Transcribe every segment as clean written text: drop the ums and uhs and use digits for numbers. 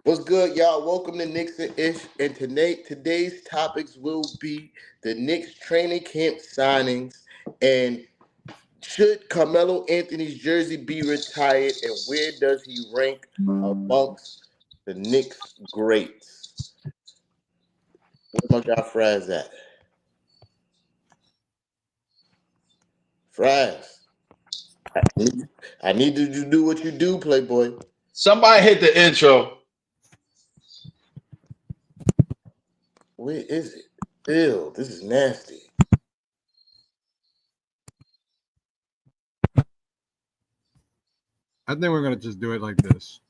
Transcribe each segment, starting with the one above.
What's good, y'all? Welcome to Knicks and Ish. And today's topics will be the Knicks training camp signings and should Carmelo Anthony's jersey be retired and where does he rank amongst the Knicks greats? Where my guy Fras at? Fras, I need you to do what you do, Playboy. Somebody hit the intro. Where is it? Ew, this is nasty. I think we're going to just do it like this.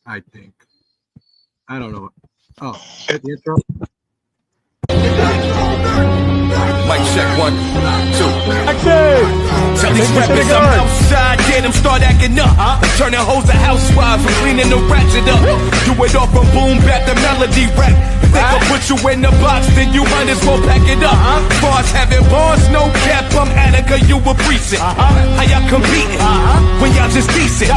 I think. I don't know. Oh, hit the intro. Mic check 1, 2. Tell these rappers I'm outside, get them start acting up. Turning hoes to housewives and cleaning the ratchet up. Do it off from boom back to melody rap. If they gon' put you in the box, then you might as well pack it up. Bars having bars, no cap, I'm Attica, you a precinct. How y'all competing when y'all just decent?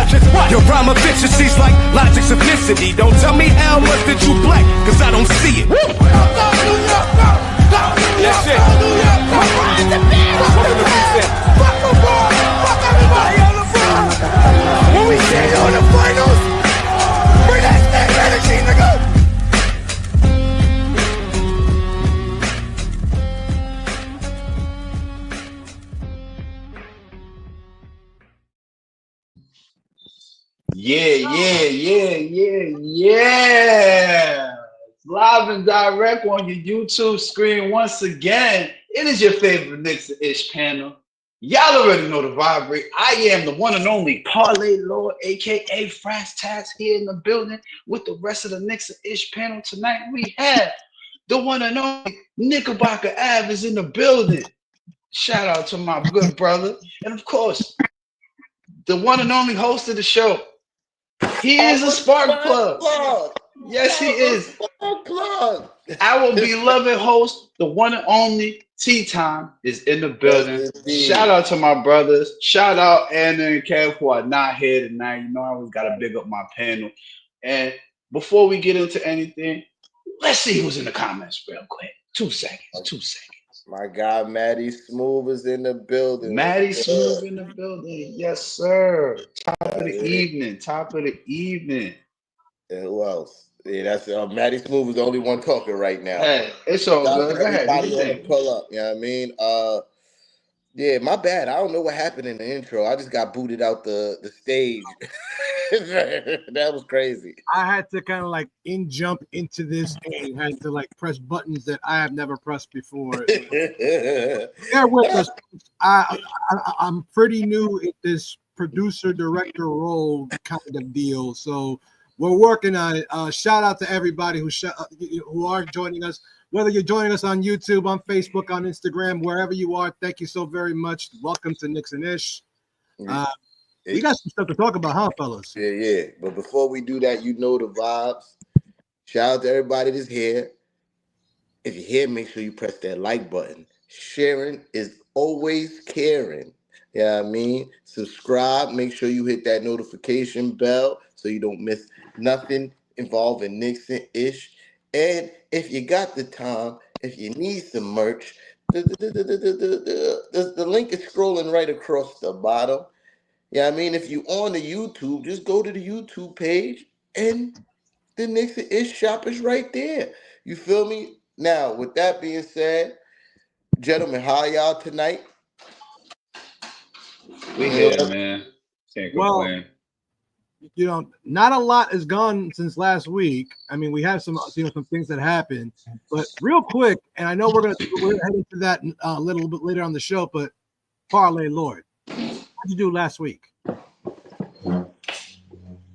Your rhyme efficiency's like logic simplicity. Don't tell me how much that you black, cause I don't see it. That's it. Fuck everybody on the front. When we stand on the finals, bring that same energy, nigga. Yeah. Live and direct on your YouTube screen once again. It is your favorite Knicks and Ish panel. Y'all already know the vibe. I am the one and only Parlay Lord, aka Fras Tax, here in the building with the rest of the Knicks and Ish panel. Tonight we have the one and only Knickerbocker Ave is in the building. Shout out to my good brother. And of course, the one and only host of the show. He is a Spark Plug. Yes, he is. Our beloved host, the one and only T-Time, is in the building. Shout out to my brothers. Shout out Anna and Kev who are not here tonight. You know, I always got to big up my panel. And before we get into anything, let's see who's in the comments real quick. 2 seconds. My guy Matty Smooth is in the building. Matty Smooth in the building. Yes, sir. Top of the evening. And who else? Yeah, that's Matty Smooth is the only one talking right now. Hey, it's all good. Go ahead. Pull up. You know what I mean? Yeah, my bad. I don't know what happened in the intro. I just got booted out the stage. That was crazy. I had to kind of like jump into this and had to like press buttons that I have never pressed before. Bear with us. I'm pretty new at this producer director role kind of deal, so we're working on it. Shout out to everybody who are joining us. Whether you're joining us on YouTube, on Facebook, on Instagram, wherever you are, thank you so very much. Welcome to Knicks and Ish. We got some stuff to talk about, huh, fellas? Yeah. But before we do that, you know the vibes. Shout out to everybody that's here. If you're here, make sure you press that like button. Sharing is always caring. You know what I mean? Subscribe. Make sure you hit that notification bell so you don't miss nothing involving Knicks and Ish. And if you got the time, if you need some merch, the link is scrolling right across the bottom. Yeah, I mean, if you on the YouTube, just go to the YouTube page and the Knicks and Ish shop is right there. You feel me? Now, with that being said, gentlemen, how y'all tonight? We here, man. Can't complain. You know, not a lot has gone since last week. I mean, we have some things that happened, but real quick, and I know we're heading to that a little bit later on the show. But Parlay Lord, what did you do last week?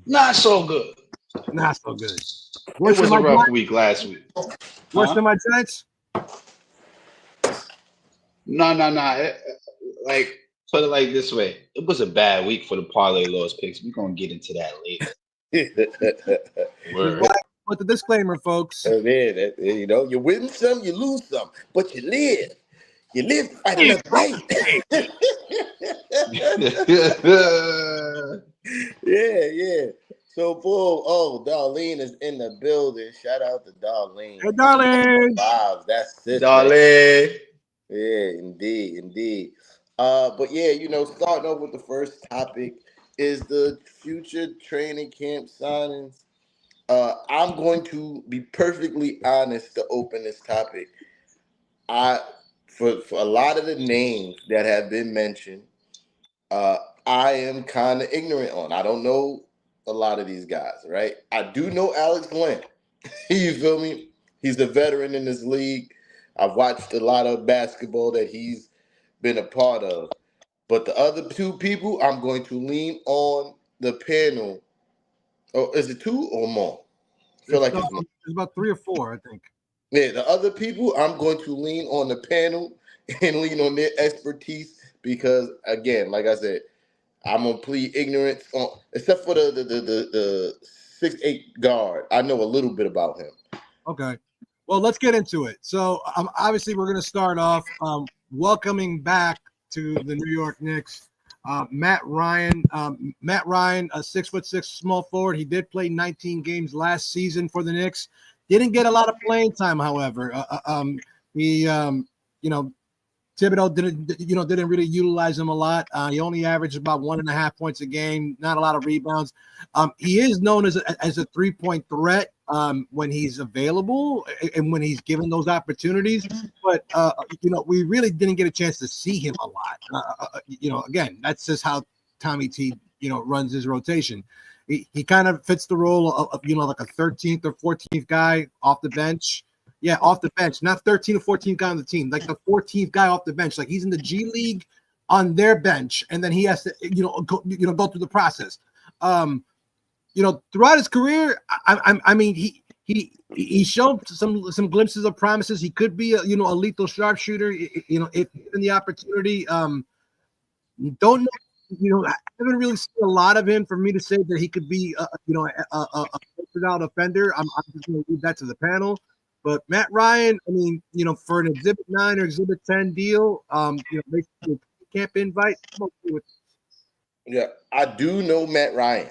Not so good. Not so good. It was a rough week last week. Worse than my Giants? No. Like, put it like this way. It was a bad week for the Parlay Lords picks. We're going to get into that later. With the disclaimer, folks. Man, you know, you win some, you lose some, but you live. You live to fight another day. Yeah. So, boom. Oh, Darlene is in the building. Shout out to Darlene. Hey, darling. Vibes. That's sis right. Darling. Yeah, indeed. But yeah, starting off with the first topic is the future training camp signings. I'm going to be perfectly honest to open this topic. I for a lot of the names that have been mentioned, uh, I am kind of ignorant on. I don't know a lot of these guys, right? I do know Alex Len. You feel me? He's a veteran in this league. I've watched a lot of basketball that he's been a part of. But the other two people, I'm going to lean on the panel. Oh, is it two or more? I feel like it's more. It's about 3 or 4, I think. Yeah, the other people, I'm going to lean on the panel and lean on their expertise because, again, like I said, I'm gonna plead ignorance on, except for the 6'8" guard. I know a little bit about him. Okay. Well, let's get into it. So, obviously, we're going to start off welcoming back to the New York Knicks, Matt Ryan. Matt Ryan, a 6'6" small forward. He did play 19 games last season for the Knicks. Didn't get a lot of playing time, however. Thibodeau didn't really utilize him a lot. He only averaged about 1.5 points a game, not a lot of rebounds. He is known as a 3-point threat when he's available and when he's given those opportunities. But we really didn't get a chance to see him a lot. Again, that's just how Tommy T runs his rotation. He kind of fits the role of like a 13th or 14th guy off the bench. Yeah, off the bench, not 13 or 14 guy on the team, like the 14th guy off the bench. Like he's in the G League on their bench, and then he has to, go through the process. Throughout his career, I mean, he showed some glimpses of promises. He could be a lethal sharpshooter, if given the opportunity. Don't know, I haven't really seen a lot of him for me to say that he could be, a out offender. I'm just going to leave that to the panel. But Matt Ryan, I mean, for an Exhibit 9 or Exhibit 10 deal, basically a camp invite. I'm okay with it. Yeah, I do know Matt Ryan.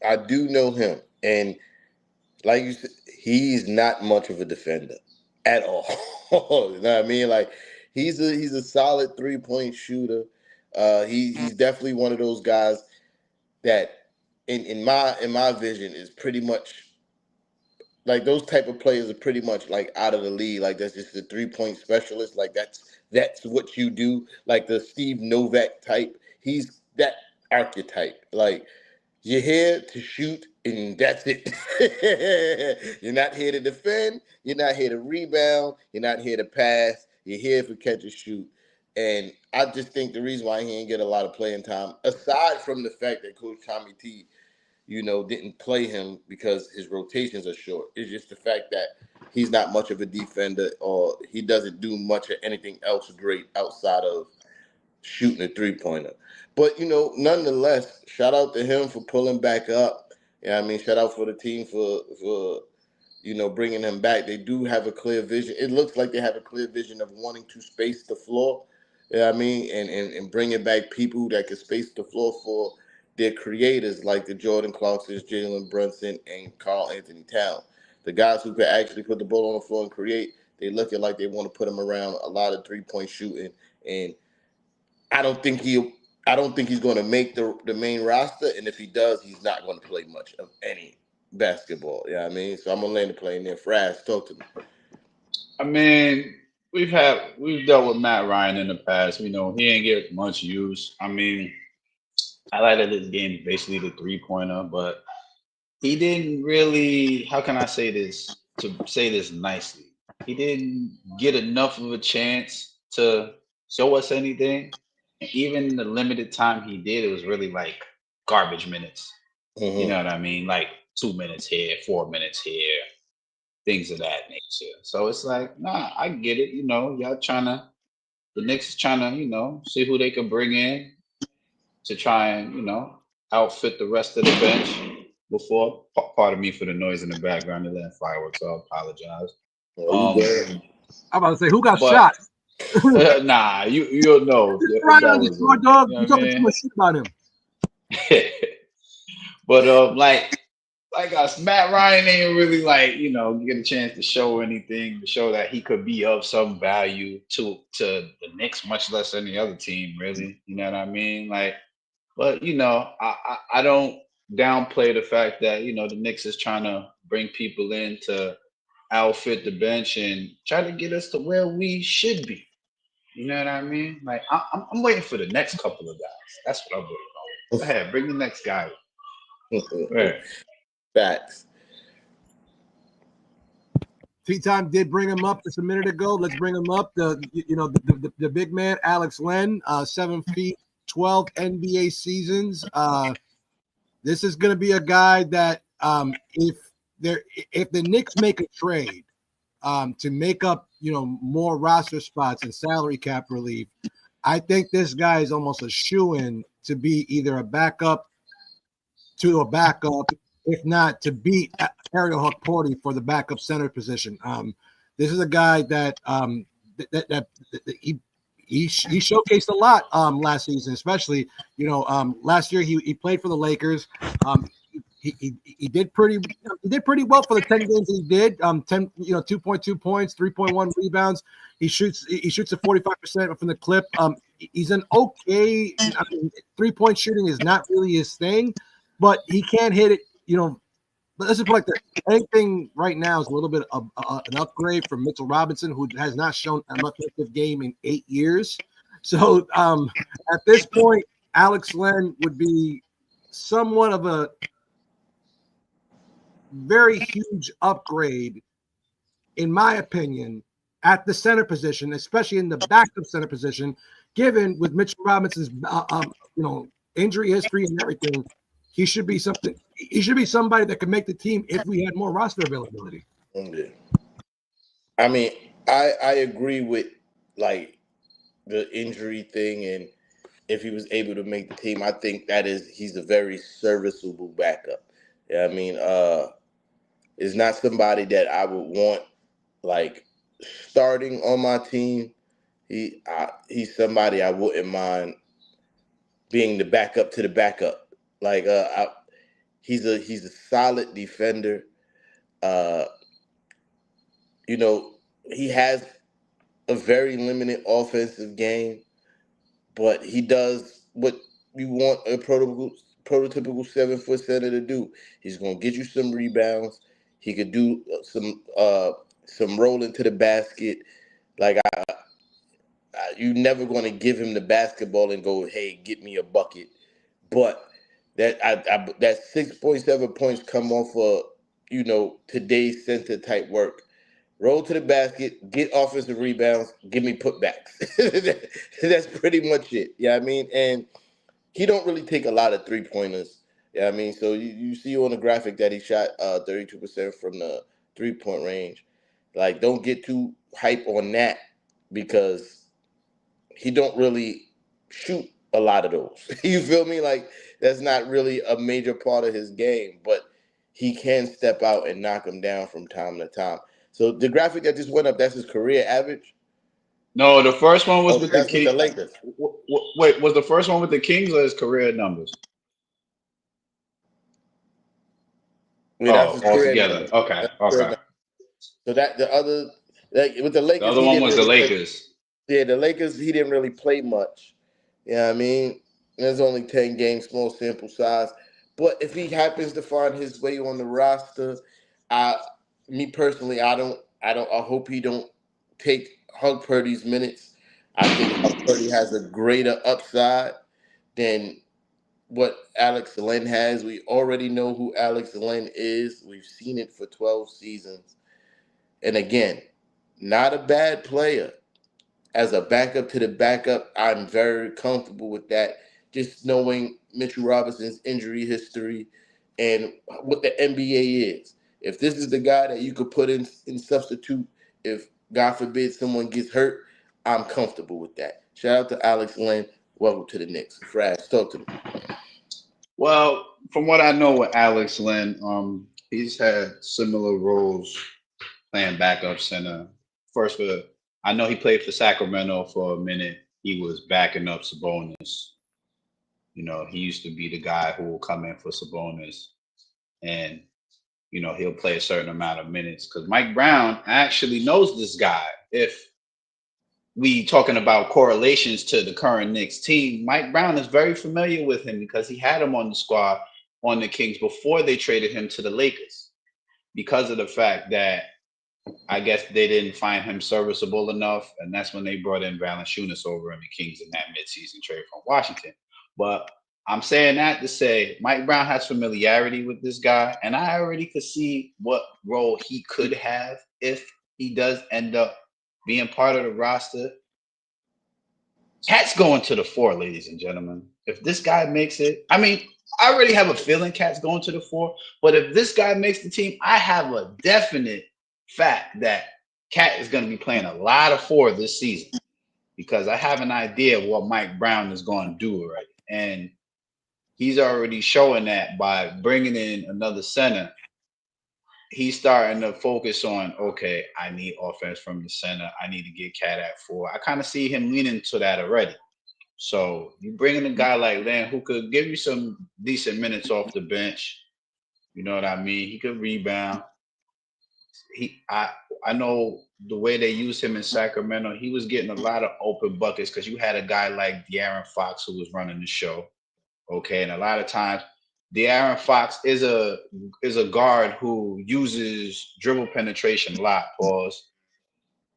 I do know him, and like you said, he's not much of a defender at all. You know what I mean? Like he's a solid 3-point shooter. He's definitely one of those guys that, in my vision, is pretty much. Like those type of players are pretty much like out of the league. Like that's just a 3-point specialist. Like that's what you do. Like the Steve Novak type. He's that archetype. Like you're here to shoot and that's it. You're not here to defend. You're not here to rebound. You're not here to pass. You're here for catch and shoot. And I just think the reason why he ain't get a lot of playing time, aside from the fact that Coach Tommy T didn't play him because his rotations are short. It's just the fact that he's not much of a defender or he doesn't do much of anything else great outside of shooting a 3-pointer. But, nonetheless, shout out to him for pulling back up. I mean, shout out for the team for bringing him back. They do have a clear vision. It looks like they have a clear vision of wanting to space the floor. I mean, and bringing back people that can space the floor for their creators like the Jordan Clarksons, Jalen Brunson, and Karl Anthony Towns. The guys who could actually put the ball on the floor and create, they looking like they want to put him around a lot of 3-point shooting. And I don't think he's going to make the main roster. And if he does, he's not going to play much of any basketball. You know what I mean? So I'm going to land the plane there. Fras, talk to me. I mean, we've dealt with Matt Ryan in the past. We know he ain't get much use. I mean, highlighted his game basically the 3-pointer, but he didn't really, how can I say this, to say this nicely? He didn't get enough of a chance to show us anything. And even the limited time he did, it was really like garbage minutes. Mm-hmm. You know what I mean? Like 2 minutes here, 4 minutes here, things of that nature. So it's like, nah, I get it. The Knicks is trying to, see who they can bring in to try and, outfit the rest of the bench before. Pardon me for the noise in the background. They're letting fireworks. So I apologize. I'm about to say, who got shot? Nah, you'll know. Dog. You talking too much shit about him. But like us, Matt Ryan ain't really like, get a chance to show anything, to show that he could be of some value to the Knicks, much less any other team, really. You know what I mean? Like, but I don't downplay the fact that the Knicks is trying to bring people in to outfit the bench and try to get us to where we should be. You know what I mean? Like I'm waiting for the next couple of guys. That's what I'm waiting on. Go ahead, bring the next guy. Right. Facts. T-Time did bring him up just a minute ago. Let's bring him up. The big man, Alex Len, 7 feet, 12 NBA seasons. This is going to be a guy that if the Knicks make a trade to make up, more roster spots and salary cap relief, I think this guy is almost a shoo-in to be either a backup to a backup, if not to beat Ariel Hukporti for the backup center position. This is a guy that he showcased a lot last season, especially last year he played for the Lakers. He did pretty well for the 10 games that he did. 2.2 points, 3.1 rebounds. He shoots at 45% from the clip. He's an okay. 3-point shooting is not really his thing, but he can hit it. But let's just put it like this. Anything right now is a little bit of an upgrade from Mitchell Robinson, who has not shown an effective game in 8 years. So at this point, Alex Len would be somewhat of a very huge upgrade, in my opinion, at the center position, especially in the backup center position, given with Mitchell Robinson's injury history and everything. He should be something. He should be somebody that could make the team if we had more roster availability. Okay. I mean, I agree with like the injury thing, and if he was able to make the team, I think he's a very serviceable backup. Yeah, I mean, is not somebody that I would want like starting on my team. He's somebody I wouldn't mind being the backup to the backup. Like he's a solid defender. He has a very limited offensive game, but he does what you want a prototypical 7-foot center to do. He's gonna get you some rebounds. He could do some rolling to the basket. Like you're never gonna give him the basketball and go, "Hey, get me a bucket." But that 6.7 points come off of today's center type work. Roll to the basket, get offensive rebounds, give me putbacks. That's pretty much it. Yeah, I mean, and he don't really take a lot of 3-pointers. Yeah, I mean, so you see on the graphic that he shot 32% from the 3-point range. Like, don't get too hype on that because he don't really shoot a lot of those. You feel me? Like, that's not really a major part of his game, but he can step out and knock him down from time to time. So the graphic that just went up, that's his career average? No, the first one was with the That's with the Kings. Lakers. Wait, was the first one with the Kings or his career numbers? Yeah, that's his All career together. numbers. Okay, That's his career okay. numbers. So that the other, like with the The Lakers, other he one didn't was the really play. Lakers. Yeah, the Lakers, he didn't really play much. Yeah, I mean, there's only 10 games, small sample size. But if he happens to find his way on the roster, I, me personally, I hope he don't take Hug Purdy's minutes. I think Hug Purdy has a greater upside than what Alex Len has. We already know who Alex Len is. We've seen it for 12 seasons. And again, not a bad player. As a backup to the backup, I'm very comfortable with that. Just knowing Mitchell Robinson's injury history and what the NBA is. If this is the guy that you could put in substitute, if God forbid someone gets hurt, I'm comfortable with that. Shout out to Alex Len. Welcome to the Knicks. Fras, talk to me. Well, from what I know with Alex Len, he's had similar roles playing backup center. I know he played for Sacramento for a minute. He was backing up Sabonis. You know, he used to be the guy who will come in for Sabonis and, you know, he'll play a certain amount of minutes because Mike Brown actually knows this guy. If we talking about correlations to the current Knicks team, Mike Brown is very familiar with him because he had him on the squad on the Kings before they traded him to the Lakers because of the fact that I guess they didn't find him serviceable enough, and that's when they brought in Valanciunas over in the Kings in that midseason trade from Washington. But I'm saying that to say Mike Brown has familiarity with this guy, and I already could see what role he could have if he does end up being part of the roster. Cat's going to the 4, ladies and gentlemen. If this guy makes it, I mean, I already have a feeling Cat's going to the 4, but if this guy makes the team, I have a definite fact that Cat is going to be playing a lot of 4 this season because I have an idea of what Mike Brown is going to do already. And he's already showing that by bringing in another center. He's starting to focus on, okay, I need offense from the center. I need to get Cat at 4. I kind of see him leaning to that already. So you bring in a guy like Lamb who could give you some decent minutes off the bench. You know what I mean? He could rebound. I know the way they used him in Sacramento, he was getting a lot of open buckets because you had a guy like De'Aaron Fox who was running the show. Okay, and a lot of times De'Aaron Fox is a guard who uses dribble penetration a lot, pause,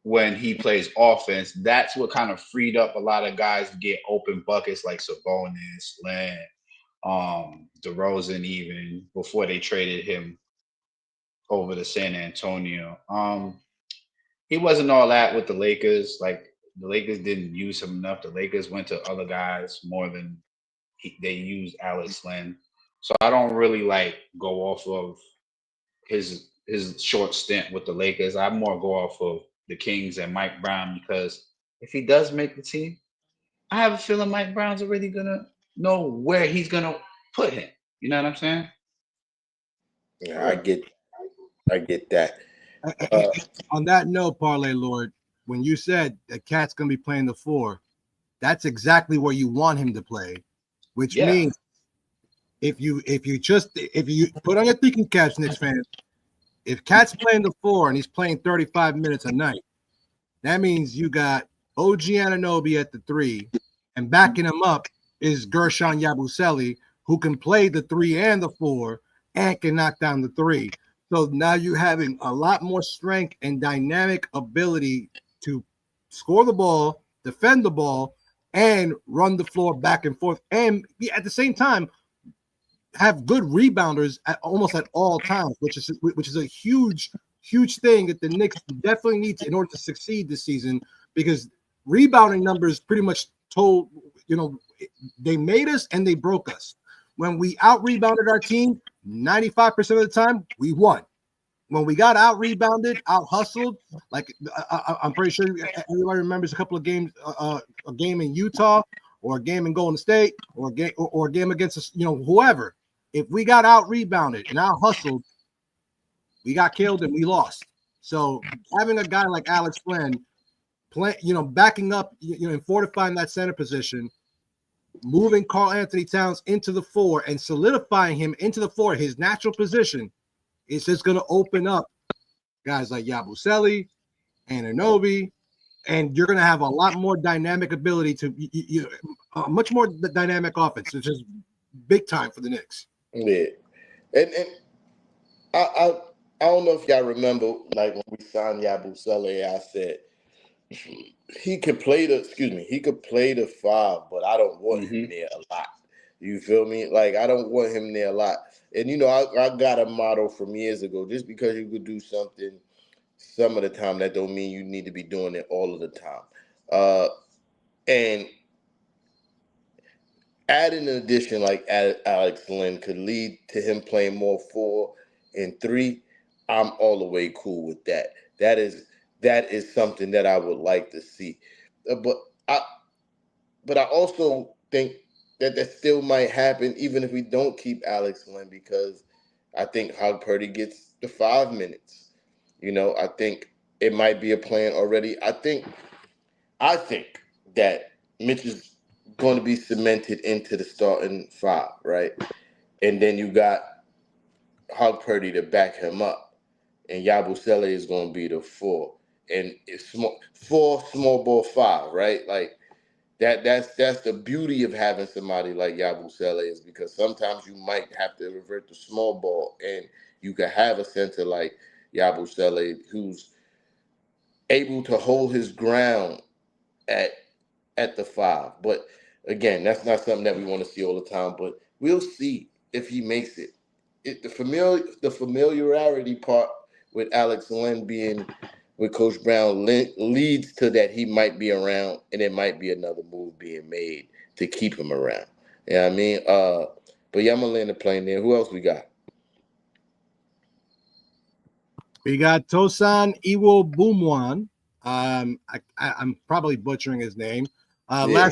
when he plays offense. That's what kind of freed up a lot of guys to get open buckets like Sabonis, Lamb, DeRozan even before they traded him over to San Antonio. He wasn't all that with the Lakers. Like the Lakers didn't use him enough. The Lakers went to other guys more than they used Alex Len. So I don't really like go off of his short stint with the Lakers. I more go off of the Kings and Mike Brown because if he does make the team, I have a feeling Mike Brown's already gonna know where he's gonna put him. You know what I'm saying? Yeah, I get that. On that note, Parlay Lord, when you said that Cat's going to be playing the 4, that's exactly where you want him to play, which Yeah. means if you put on your thinking caps, Knicks fans, if Cat's playing the 4 and he's playing 35 minutes a night, that means you got OG Anunoby at the 3, and backing him up is Gershon Yabusele, who can play the 3 and the 4 and can knock down the 3. So now you're having a lot more strength and dynamic ability to score the ball, defend the ball, and run the floor back and forth, and at the same time have good rebounders at almost at all times, which is a huge thing that the Knicks definitely need to in order to succeed this season, because rebounding numbers pretty much told, they made us and they broke us. When we out rebounded our team, 95% of the time we won. When we got out rebounded, out hustled, like I'm pretty sure everybody remembers a couple of games, a game in Utah or a game in Golden State or a game against whoever. If we got out rebounded and out hustled, we got killed and we lost. So having a guy like Alex Flynn backing up, and fortifying that center position, moving Karl Anthony Towns into the 4 and solidifying him into the 4, his natural position, it's just going to open up guys like Yabusele, Anunoby, and you're going to have a lot more dynamic ability to much more dynamic offense, which is big time for the Knicks. Yeah, and I don't know if y'all remember, like when we signed Yabusele, I said he could play the 5, but I don't want him there a lot. You feel me? Like I don't want him there a lot. And I got a motto from years ago: just because you could do something some of the time, that don't mean you need to be doing it all of the time. And adding an addition like Alex Lynn could lead to him playing more 4 and 3. I'm all the way cool with that. That is something that I would like to see. But I also think that still might happen even if we don't keep Alex Lynn, because I think Hog Purdy gets the 5 minutes. I think it might be a plan already. I think that Mitch is going to be cemented into the starting five, right? And then you got Hog Purdy to back him up, and Yabusele is going to be the four, and it's four small ball five, right? Like that's the beauty of having somebody like Yabusele is because sometimes you might have to revert to small ball, and you can have a center like Yabusele who's able to hold his ground at the five. But again, that's not something that we want to see all the time. But we'll see if he makes it. The familiarity part with Alex Lynn being with Coach Brown leads to that he might be around, and it might be another move being made to keep him around. You know what I mean? But yeah, I'm gonna land the plane there. Who else we got? We got Tosan Iwo. I'm probably butchering his name. Yeah.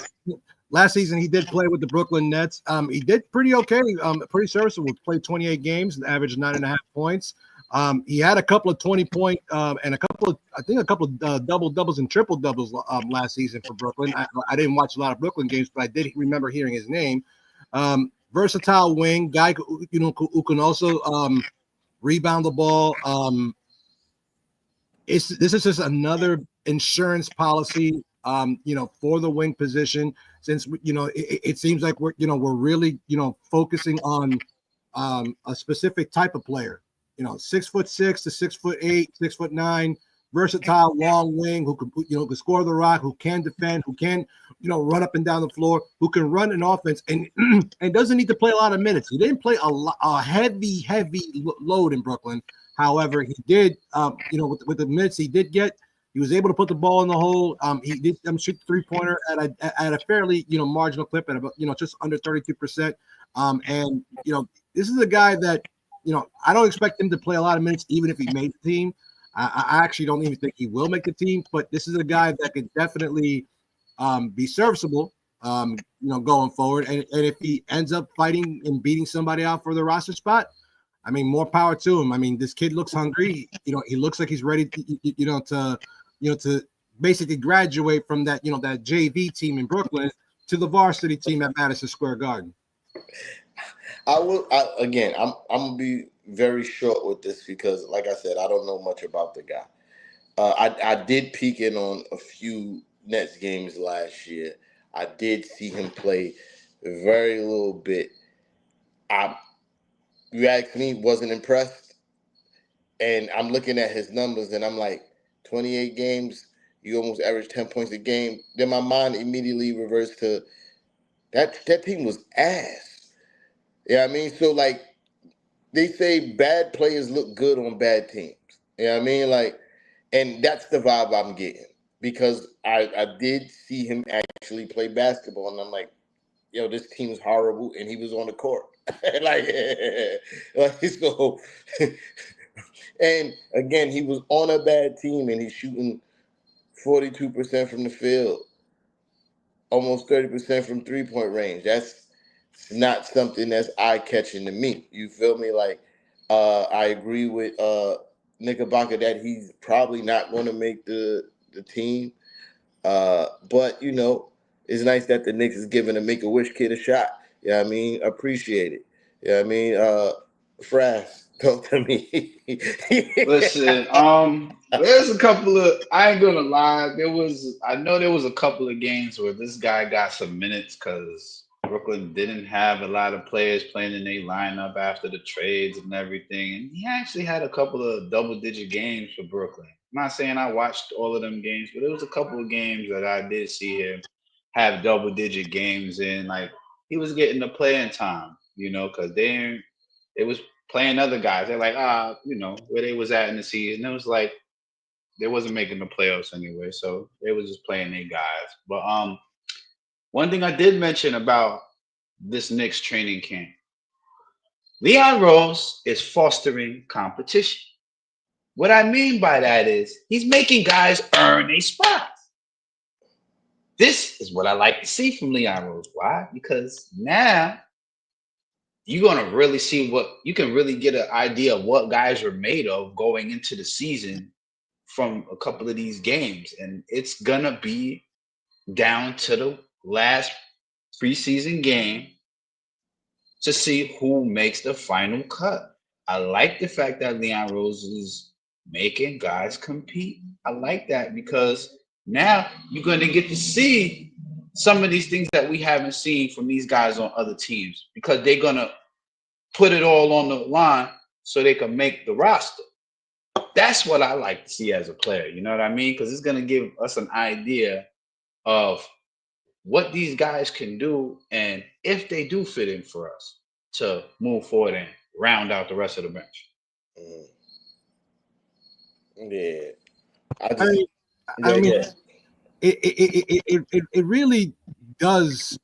Last season he did play with the Brooklyn Nets. He did pretty okay, pretty serviceable. Played 28 games and averaged 9.5 points. He had a couple of 20-point and a couple of double doubles and triple doubles last season for Brooklyn. I didn't watch a lot of Brooklyn games, but I did remember hearing his name. Versatile wing guy, who can also rebound the ball. This is just another insurance policy, for the wing position. Since it seems like we're really focusing on a specific type of player. 6'6" to 6'8", 6'9", versatile long wing who can score the rock, who can defend, who can run up and down the floor, who can run an offense, and and doesn't need to play a lot of minutes. He didn't play a heavy load in Brooklyn. However, he did, with the minutes he did get, he was able to put the ball in the hole. He did shoot the three-pointer at a fairly, marginal clip at about, just under 32%. And, this is a guy that, I don't expect him to play a lot of minutes, even if he made the team. I actually don't even think he will make the team, but this is a guy that could definitely be serviceable, going forward. And if he ends up fighting and beating somebody out for the roster spot, I mean, more power to him. I mean, this kid looks hungry. He looks like he's ready to basically graduate from that, that JV team in Brooklyn to the varsity team at Madison Square Garden. I'm gonna be very short with this because, like I said, I don't know much about the guy. I did peek in on a few Nets games last year. I did see him play very little bit. You asked me, wasn't impressed. And I'm looking at his numbers and I'm like, 28 games, you almost average 10 points a game. Then my mind immediately reverts to that team was ass. Yeah, I mean, so like they say bad players look good on bad teams. You know what I mean? Like, and that's the vibe I'm getting. Because I did see him actually play basketball and I'm like, yo, this team's horrible, and he was on the court. like so. And again, he was on a bad team, and he's shooting 42% from the field, almost 30% from 3-point range. That's not something that's eye catching to me. You feel me? Like, I agree with Knickerbocker that he's probably not going to make the team. But it's nice that the Knicks is giving a Make-A-Wish kid a shot. Yeah, I mean, appreciate it. Yeah, I mean, Fras, talk to me. Listen, there's a couple of, I ain't gonna lie, I know there was a couple of games where this guy got some minutes because Brooklyn didn't have a lot of players playing in their lineup after the trades and everything. And he actually had a couple of double-digit games for Brooklyn. I'm not saying I watched all of them games, but there was a couple of games that I did see him have double-digit games in. Like, he was getting the playing time, because it was playing other guys. They're like, where they was at in the season. It was like they wasn't making the playoffs anyway, so they was just playing their guys. But one thing I did mention about this Knicks training camp, Leon Rose is fostering competition. What I mean by that is he's making guys earn a spot. This is what I like to see from Leon Rose. Why? Because now you're going to really see you can really get an idea of what guys are made of going into the season from a couple of these games. And it's going to be down to the last preseason game to see who makes the final cut. I like the fact that Leon Rose is making guys compete. I like that because now you're going to get to see some of these things that we haven't seen from these guys on other teams because they're going to put it all on the line so they can make the roster. That's what I like to see as a player. You know what I mean? Because it's going to give us an idea of what these guys can do and if they do fit in for us to move forward and round out the rest of the bench. Yeah. I mean, it really does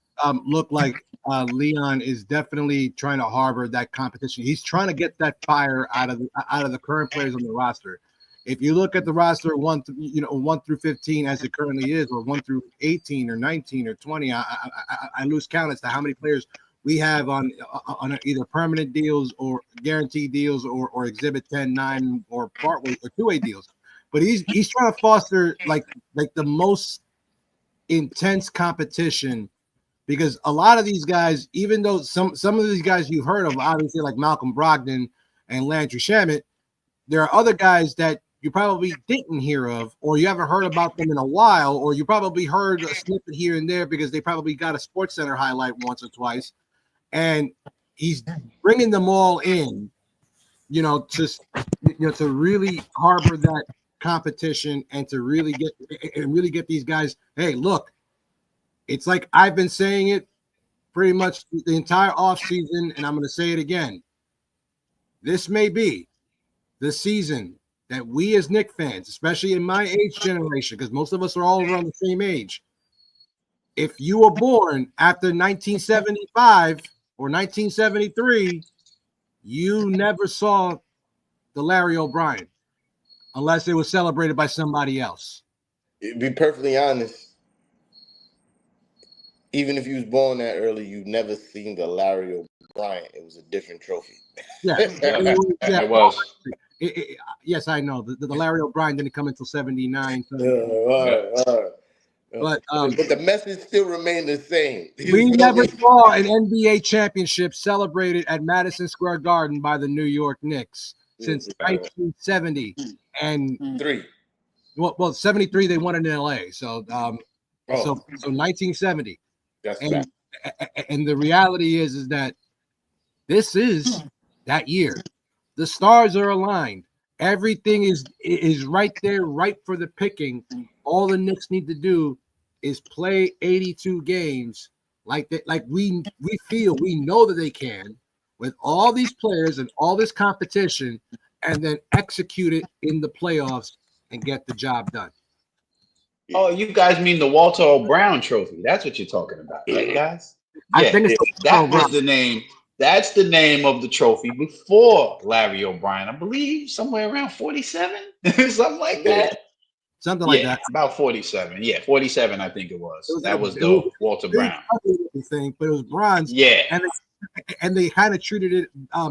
look like Leon is definitely trying to harbor that competition. He's trying to get that fire out of the current players on the roster. If you look at the roster 1 through 15 as it currently is, or 1 through 18 or 19 or 20, I lose count as to how many players we have on either permanent deals or guaranteed deals or Exhibit 10-9 or partway or two-way deals. But he's trying to foster like the most intense competition, because a lot of these guys, even though some of these guys you've heard of, obviously like Malcolm Brogdon and Landry Shamet, there are other guys that you probably didn't hear of, or you haven't heard about them in a while, or you probably heard a snippet here and there because they probably got a Sports Center highlight once or twice, and he's bringing them all in, to really harbor that competition and to really get these guys. Hey, look, it's like I've been saying it pretty much the entire offseason, and I'm going to say it again. This may be the season that we as Knicks fans, especially in my age generation, because most of us are all around the same age, if you were born after 1975 or 1973, you never saw the Larry O'Brien unless it was celebrated by somebody else. To be perfectly honest, even if you was born that early, you've never seen the Larry O'Brien. It was a different trophy. Yeah, It was. Yes, I know. The Larry O'Brien didn't come until 79. So. All right. But the message still remained the same. We never saw an NBA championship celebrated at Madison Square Garden by the New York Knicks since 1970 and 3. Well, 73 they won it in LA. So 1970. That's and the reality is that this is that year. The stars are aligned. Everything is right there, right for the picking. All the Knicks need to do is play 82 games like that, like we know that they can, with all these players and all this competition, and then execute it in the playoffs and get the job done. Oh, you guys mean the Walter O'Brien Trophy? That's what you're talking about, right, guys? I think it's that was the name. That's the name of the trophy before Larry O'Brien. I believe somewhere around 47, something like that. Something like that. About 47. Yeah, 47, I think it was. That was the Walter Brown thing, but it was bronze. Yeah. And they kind of treated it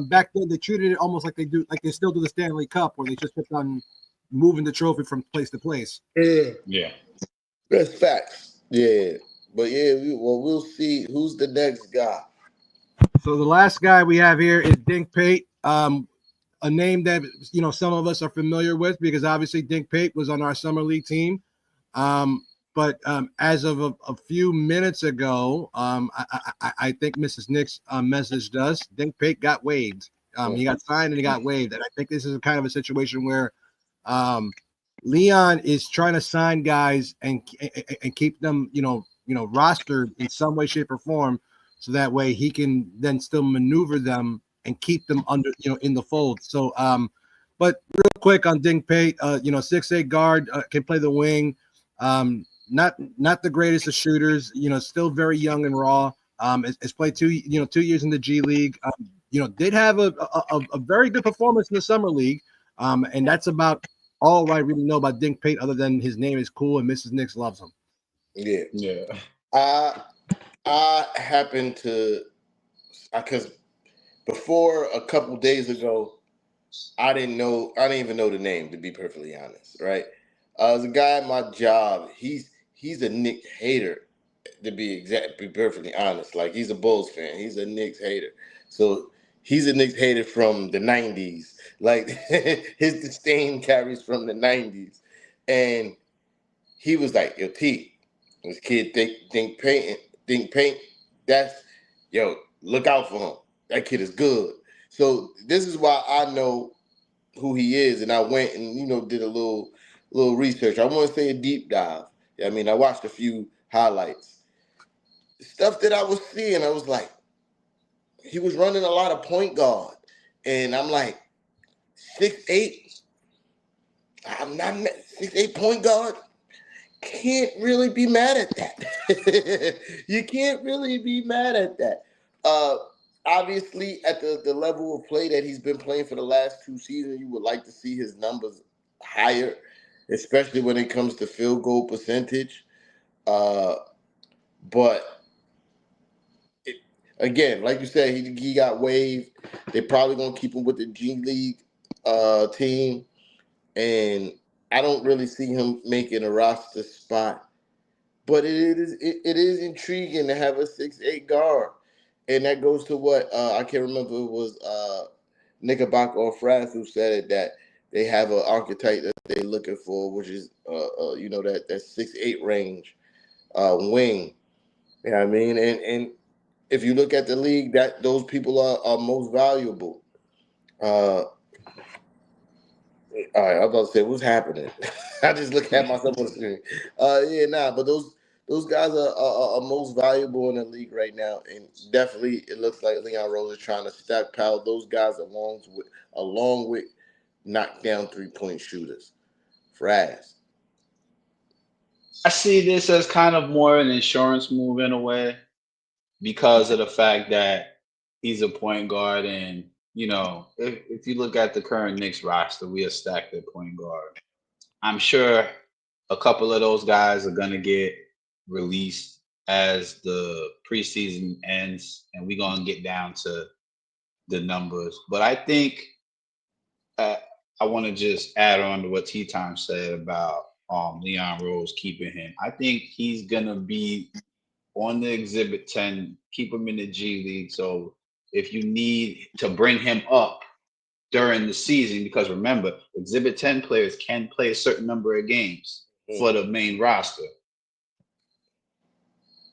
back then. They treated it almost like they still do the Stanley Cup, where they just kept on moving the trophy from place to place. Yeah. That's facts. Yeah. But we'll see who's the next guy. So the last guy we have here is Dink Pate, a name that some of us are familiar with because obviously Dink Pate was on our summer league team. But as of a few minutes ago, I think Mrs. Knicks messaged us. Dink Pate got waived. He got signed and he got waived. And I think this is kind of a situation where Leon is trying to sign guys and keep them, rostered in some way, shape, or form, so that way he can then still maneuver them and keep them under, in the fold. So, but real quick on Dink Pate, 6'8" guard, can play the wing. Not the greatest of shooters, still very young and raw. Has played 2 years in the G League. Did have a very good performance in the summer league. And that's about all I really know about Dink Pate, other than his name is cool and Mrs. Knicks loves him. Yeah. I happened to, because before a couple days ago, I didn't even know the name, to be perfectly honest, right? There's a guy at my job. He's a Knicks hater, to be perfectly honest. Like, he's a Bulls fan. He's a Knicks hater. So he's a Knicks hater from the 90s. Like, his disdain carries from the 90s. And he was like, yo, T, this kid think paint. That's, yo, look out for him. That kid is good. So this is why I know who he is, and I went and did a little research. I want to say a deep dive. I mean, I watched a few highlights. Stuff that I was seeing, I was like, he was running a lot of point guard, and I'm like, 6'8". I'm not 6'8" point guard. Can't really be mad at that. You can't really be mad at that. Obviously, at the level of play that he's been playing for the last 2 seasons, you would like to see his numbers higher, especially when it comes to field goal percentage. But again, like you said, he got waived. They're probably gonna keep him with the G League team, and I don't really see him making a roster spot. But it is intriguing to have a 6'8" guard. And that goes to what I can't remember, it was Knickerbocker or Fras who said it, that they have an archetype that they're looking for, which is that 6'8" range wing. You know what I mean? And if you look at the league, that those people are most valuable. All right, I was about to say, what's happening? I just looked at myself on the screen. But those guys are most valuable in the league right now, and definitely it looks like Leon Rose is trying to stockpile those guys along with knockdown 3-point shooters. Fras. I see this as kind of more an insurance move in a way, because of the fact that he's a point guard, and if you look at the current Knicks roster, we are stacked at point guard. I'm sure a couple of those guys are gonna get released as the preseason ends, and we're gonna get down to the numbers. But I think I want to just add on to what T-Time said about Leon Rose keeping him. I think he's gonna be on the Exhibit 10, keep him in the G League. So if you need to bring him up during the season, because remember, Exhibit 10 players can play a certain number of games for the main roster.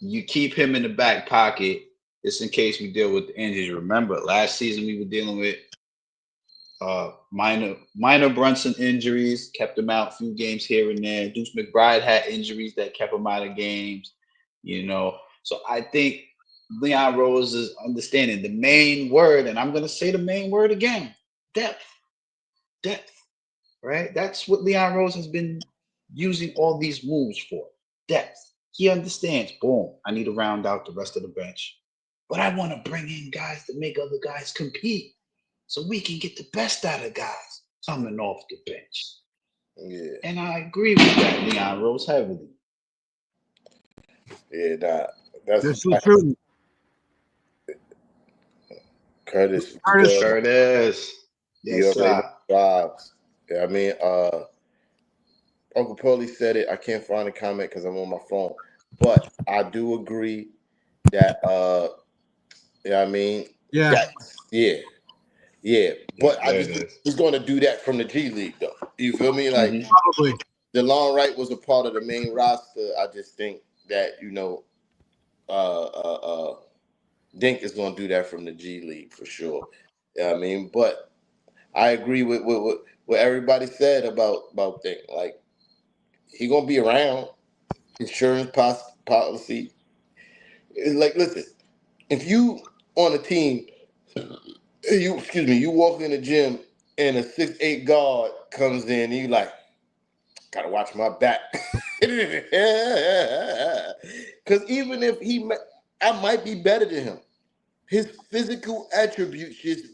You keep him in the back pocket just in case we deal with the injuries. Remember, last season we were dealing with minor Brunson injuries, kept him out a few games here and there. Deuce McBride had injuries that kept him out of games. So I think Leon Rose is understanding the main word, and I'm going to say the main word again: depth, right? That's what Leon Rose has been using all these moves for, depth. He understands, boom, I need to round out the rest of the bench, but I want to bring in guys to make other guys compete so we can get the best out of guys coming off the bench. Yeah. And I agree with that, Leon Rose, heavily. Yeah, that's the truth. Curtis. Yes, sir. Vibes. Yeah, I mean, Uncle Paulie said it. I can't find a comment because I'm on my phone, but I do agree that I mean, Yeah. But I just think he's going to do that from the G League, though. You feel me? Like, Probably. DeLon Wright was a part of the main roster. I just think that Dink is going to do that from the G League for sure. Yeah, I mean, but I agree with what everybody said about Dink. Like, he going to be around. Insurance policy. It's like, listen, if you on a team, you walk in the gym and a 6'8" guard comes in, and you like, gotta watch my back. Because even if I might be better than him. His physical attributes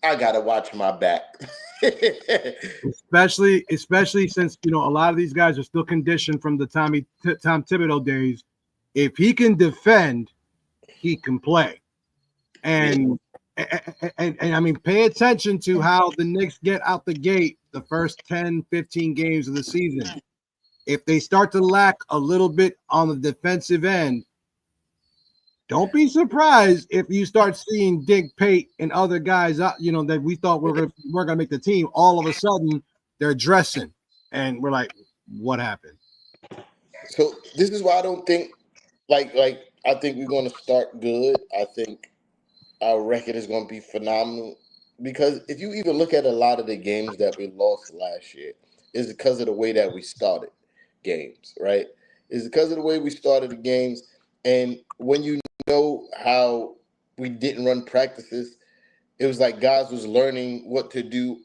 I gotta watch my back. especially since a lot of these guys are still conditioned from the Tom Thibodeau days. If he can defend, he can play. And I mean, pay attention to how the Knicks get out the gate the first 10, 15 games of the season. if they start to lack a little bit on the defensive end, don't be surprised if you start seeing Dick Pate and other guys, that we thought we're gonna make the team. All of a sudden, they're dressing, and we're like, "What happened?" So this is why I don't think, like I think we're going to start good. I think our record is going to be phenomenal because if you even look at a lot of the games that we lost last year, it's because of the way that we started games, right? It's because of the way we started the games, and when you know how we didn't run practices, it was like guys was learning what to do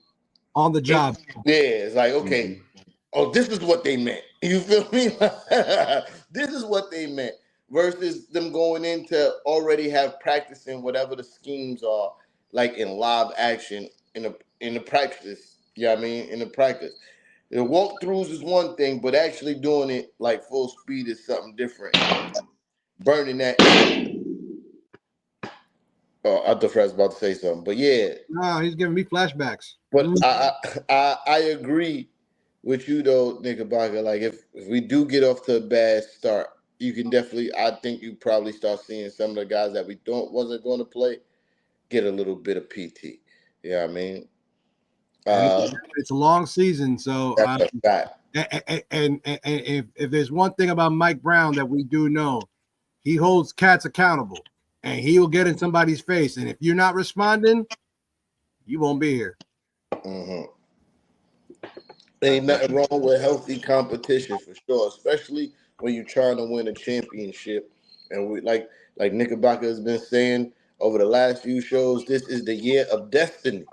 On the job. Yeah, it's like, okay, oh, this is what they meant. You feel me? This is what they meant. Versus them going in to already have practicing whatever the schemes are, like in live action in the practice. You know what I mean? In the practice. The walkthroughs is one thing, but actually doing it like full speed is something different. Burning that. Oh, I thought Fras was about to say something, but yeah. No, he's giving me flashbacks. But I agree with you though, Knickerbocker. Like if we do get off to a bad start, you can definitely. I think you probably start seeing some of the guys that we wasn't going to play get a little bit of PT. You know what I mean? It's a long season, so That's a fact. and if there's one thing about Mike Brown that we do know, he holds cats accountable, and he will get in somebody's face, and if you're not responding, you won't be here. Mm-hmm. Ain't nothing wrong with healthy competition for sure, especially when you're trying to win a championship. And we like Knickerbocker has been saying over the last few shows, this is the year of destiny.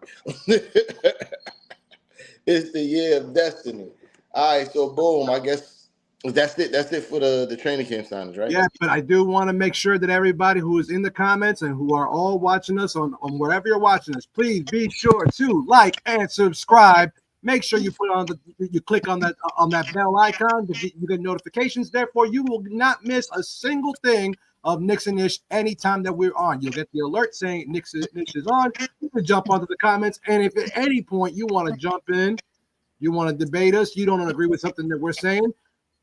It's the year of destiny. All right, so boom, I guess that's it. That's it for the training camp signings, right? Yeah, but I do want to make sure that everybody who is in the comments and who are all watching us on wherever you're watching us, please be sure to like and subscribe. Make sure you click on that bell icon to you get notifications. Therefore, you will not miss a single thing of Knicks and Ish anytime that we're on. You'll get the alert saying Knicks is on. You can jump onto the comments, and if at any point you want to jump in, you want to debate us, you don't agree with something that we're saying,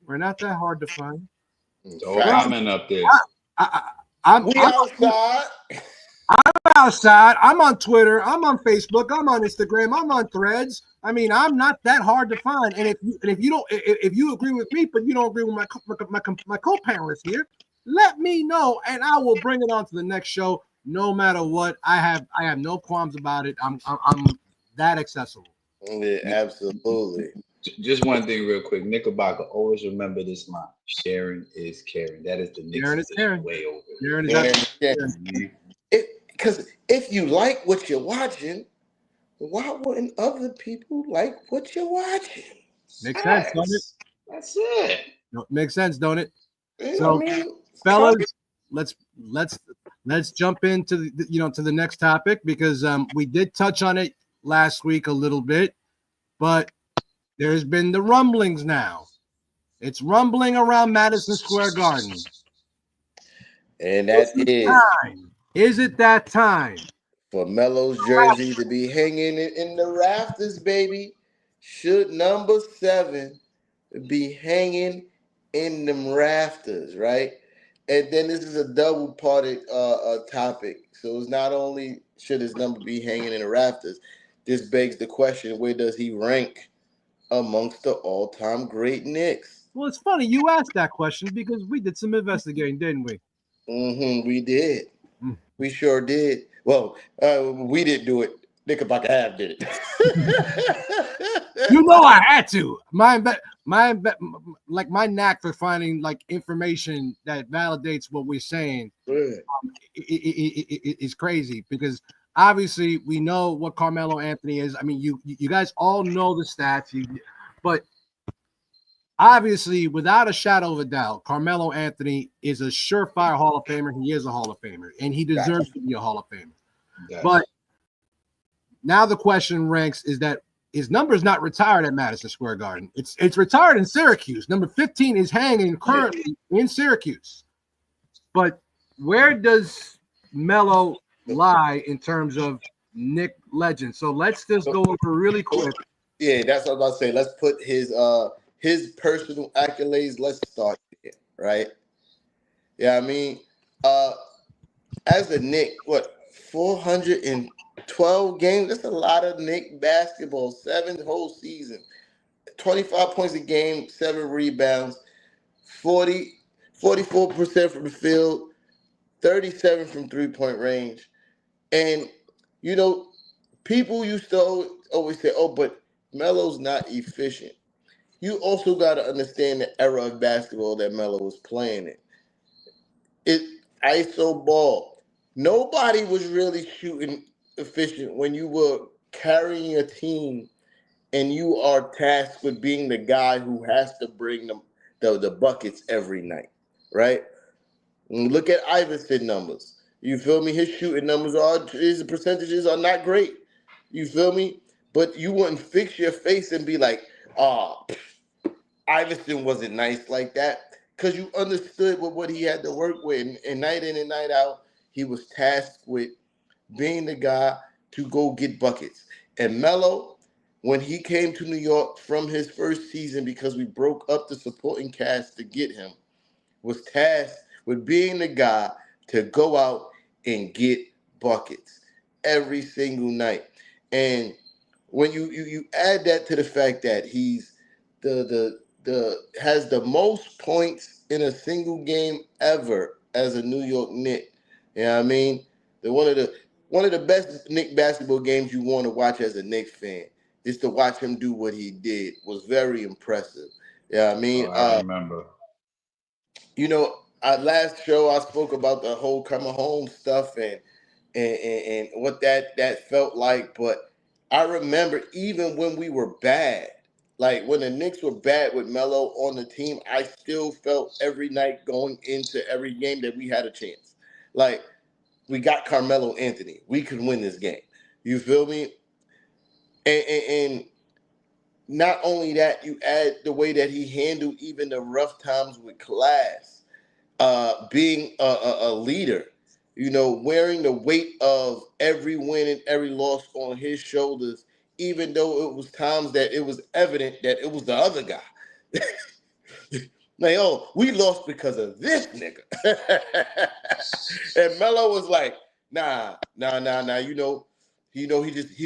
we're not that hard to find. So comment up there. I'm outside. outside. I'm on Twitter. I'm on Facebook. I'm on Instagram. I'm on Threads. I mean, I'm not that hard to find. And if you agree with me, but you don't agree with my co-panelists here, let me know, and I will bring it on to the next show. No matter what, I have no qualms about it. I'm that accessible. Yeah, absolutely. Just one thing real quick. Knickerbocker, always remember this line. Sharing is caring. That is the Knicks way over. Sharing is caring. Because if you like what you're watching, why wouldn't other people like what you're watching? Makes sense, don't it? That's it. Makes sense, don't it? Yeah, So, fellas, let's jump into the next topic because we did touch on it last week a little bit, but there's been the rumblings now. It's rumbling around Madison Square Garden. And that is it that time for Melo's jersey to be hanging in the rafters, baby? Should number 7 be hanging in them rafters, right? And then this is a double-parted topic. So it's not only should his number be hanging in the rafters, this begs the question, where does he rank amongst the all-time great Knicks? Well, it's funny you asked that question because we did some investigating, didn't we? We did. We sure did. Well, we didn't do it. Knickerbocker Half did it. You know I had to. My knack for finding like information that validates what we're saying is crazy because obviously we know what Carmelo Anthony is. I mean, you guys all know the stats, but obviously, without a shadow of a doubt, Carmelo Anthony is a surefire Hall of Famer. He is a Hall of Famer, and he deserves to be a Hall of Famer. But now the question ranks is that his number is not retired at Madison Square Garden. It's retired in Syracuse. Number 15 is hanging currently in Syracuse. But where does Melo lie in terms of Knick legend? So let's just go over really quick. Yeah, that's what I was about to say. Let's put his his personal accolades, let's start there, right? Yeah, I mean, uh, as a Knick, what 412 games? That's a lot of Knick basketball. 7 whole season, 25 points a game, 7 rebounds, 40, 44% from the field, 37 from 3-point range, and you know, people used to always say, "Oh, but Melo's not efficient." You also got to understand the era of basketball that Melo was playing in. It ISO ball. Nobody was really shooting efficient when you were carrying a team and you are tasked with being the guy who has to bring them the buckets every night, right? And look at Iverson numbers. You feel me? His percentages are not great. You feel me? But you wouldn't fix your face and be like, "Ah, Iverson wasn't nice like that," because you understood what he had to work with, and night in and night out, he was tasked with being the guy to go get buckets. And Melo, when he came to New York from his first season, because we broke up the supporting cast to get him, was tasked with being the guy to go out and get buckets every single night. And when you add that to the fact that he's the has the most points in a single game ever as a New York Knick. You know what I mean? The one of the best Knick basketball games you want to watch as a Knicks fan. Just to watch him do what he did was very impressive. Yeah, I Oh, mean, I remember. last show I spoke about the whole coming home stuff and what that felt like. But I remember even when we were bad, like when the Knicks were bad with Melo on the team, I still felt every night going into every game that we had a chance. Like we got Carmelo Anthony, we could win this game. You feel me? And not only that, you add the way that he handled even the rough times with class, being a leader, wearing the weight of every win and every loss on his shoulders, even though it was times that it was evident that it was the other guy. Like, oh, we lost because of this nigga. And Melo was like, nah. He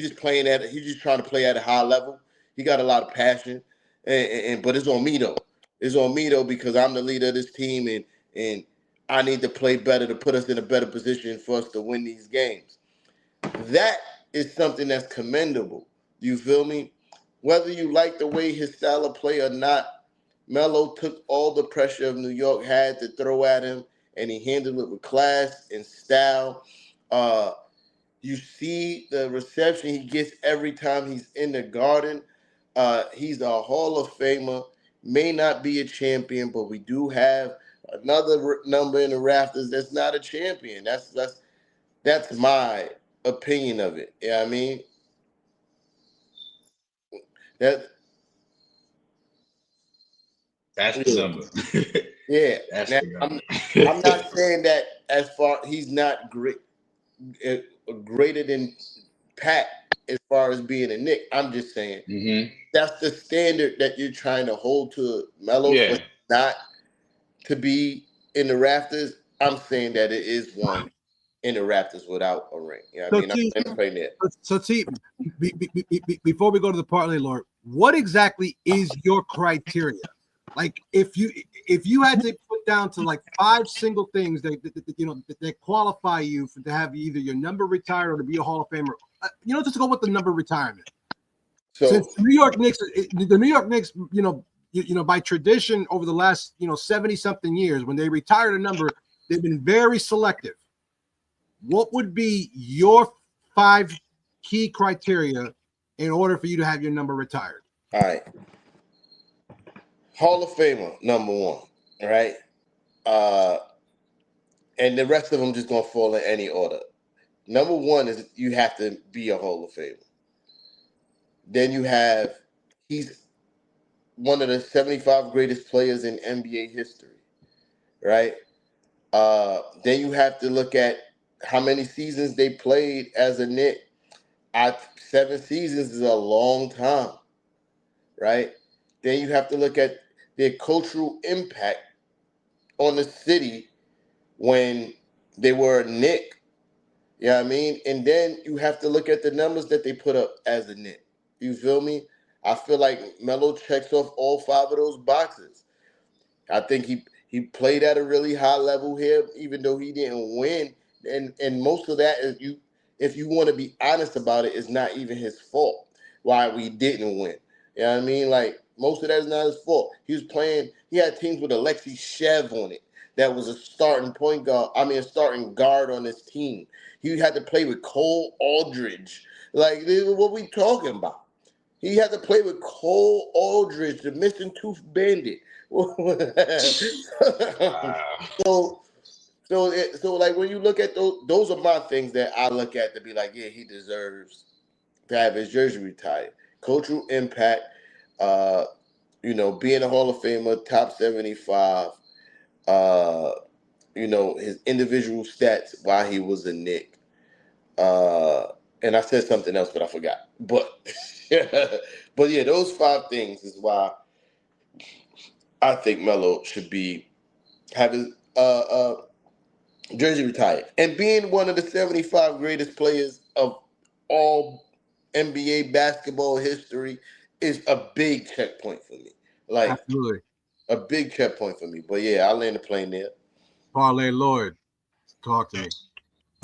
just playing he's just trying to play at a high level. He got a lot of passion, but it's on me though. It's on me though because I'm the leader of this team, and I need to play better to put us in a better position for us to win these games. That is something that's commendable. You feel me? Whether you like the way his style of play or not, Melo took all the pressure of New York had to throw at him, and he handled it with class and style. Uh, you see the reception he gets every time he's in the Garden. He's a Hall of Famer. May not be a champion, but we do have another number in the rafters that's not a champion. That's my opinion of it. Yeah, I mean that. That's the Yeah. number. Yeah. That's Now the I'm number. not saying that as far he's not great, uh, greater than Pat as far as being a Nick. I'm just saying Hmm. that's the standard that you're trying to hold to Melo for Yeah. not to be in the rafters. I'm saying that it is one in the rafters without a ring. You know what I So mean? T, I'm playing that. before we go to the parlay, Lord, what exactly is your criteria? Like if you had to put down to like 5 single things that qualify you to have either your number retired or to be a Hall of Famer, just go with the number retirement. So Since the New York Knicks, by tradition over the last 70 something years, when they retired a number, they've been very selective. What would be your 5 key criteria in order for you to have your number retired? all right, Hall of Famer number one, right? Uh, and the rest of them just gonna fall in any order. Number one is you have to be a Hall of Famer. Then you have he's one of the 75 greatest players in NBA history, right? Then you have to look at how many seasons they played as a Knick. 7 seasons is a long time, right? Then you have to look at their cultural impact on the city when they were a Knick. You know what I mean? And then you have to look at the numbers that they put up as a Knick. You feel me? I feel like Melo checks off all 5 of those boxes. I think he played at a really high level here, even though he didn't win. And most of that is if you want to be honest about it, it's not even his fault why we didn't win. You know what I mean? Like most of that is not his fault. He was playing, he had teams with Alexei Shev on it. That was a starting point guard. I mean a starting guard on his team. He had to play with Cole Aldridge. Like what we talking about? He had to play with Cole Aldridge, the missing tooth bandit. So like when you look at those are my things that I look at to be like, yeah, he deserves to have his jersey retired. Cultural impact, being a Hall of Famer, top 75, his individual stats while he was a Knick. And I said something else, but I forgot. But but yeah, those 5 things is why I think Melo should have his jersey retired. And being one of the 75 greatest players of all NBA basketball history is a big checkpoint for me. Like Absolutely. a big checkpoint for me. But yeah, I'll land the plane there. Parlay Lloyd, talk to me.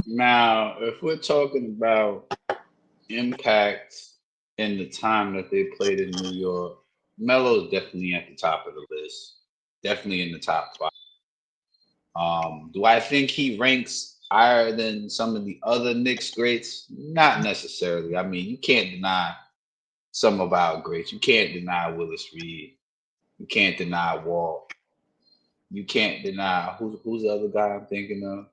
Now, if we're talking about impact in the time that they played in New York, Melo is definitely at the top of the list. Definitely in the top 5. Do I think he ranks higher than some of the other Knicks greats? Not necessarily. I mean, you can't deny some of our greats. You can't deny Willis Reed. You can't deny Walt. You can't deny who's the other guy I'm thinking of?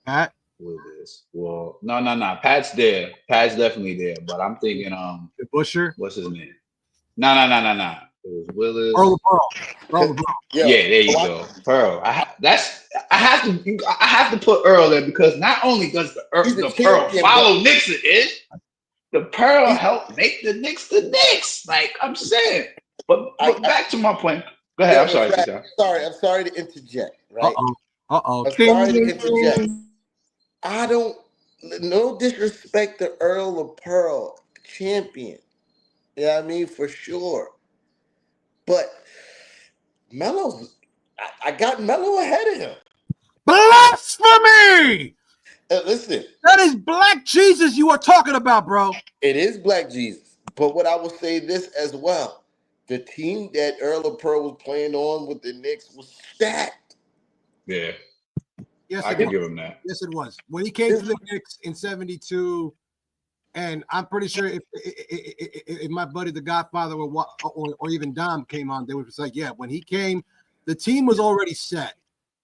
Pat? Who it is? Well, no. Pat's there. Pat's definitely there. But I'm thinking, The Busher? what's his name? No. It was Willis. Earl Pearl. Yeah, there you go. Pearl. I have to put Earl there because not only does the Pearl follow Knicks ish, the Pearl helped make the Knicks the Knicks. Like I'm saying. But back to my point. Go ahead. I'm sorry, Tita. I'm sorry to interject, right? Uh-oh. I'm sorry to interject. No disrespect to Earl of Pearl, champion. You know what I mean? For sure. But I got Melo ahead of him. Blasphemy! Listen. That is Black Jesus you are talking about, bro. It is Black Jesus. But what I will say this as well. The team that Earl of Pearl was playing on with the Knicks was stacked. Yeah. Yes, I can give him that. Yes, it was. When he came to the Knicks in 72, and I'm pretty sure if my buddy, the Godfather, or even Dom came on, they would just like, yeah, when he came, the team was already set.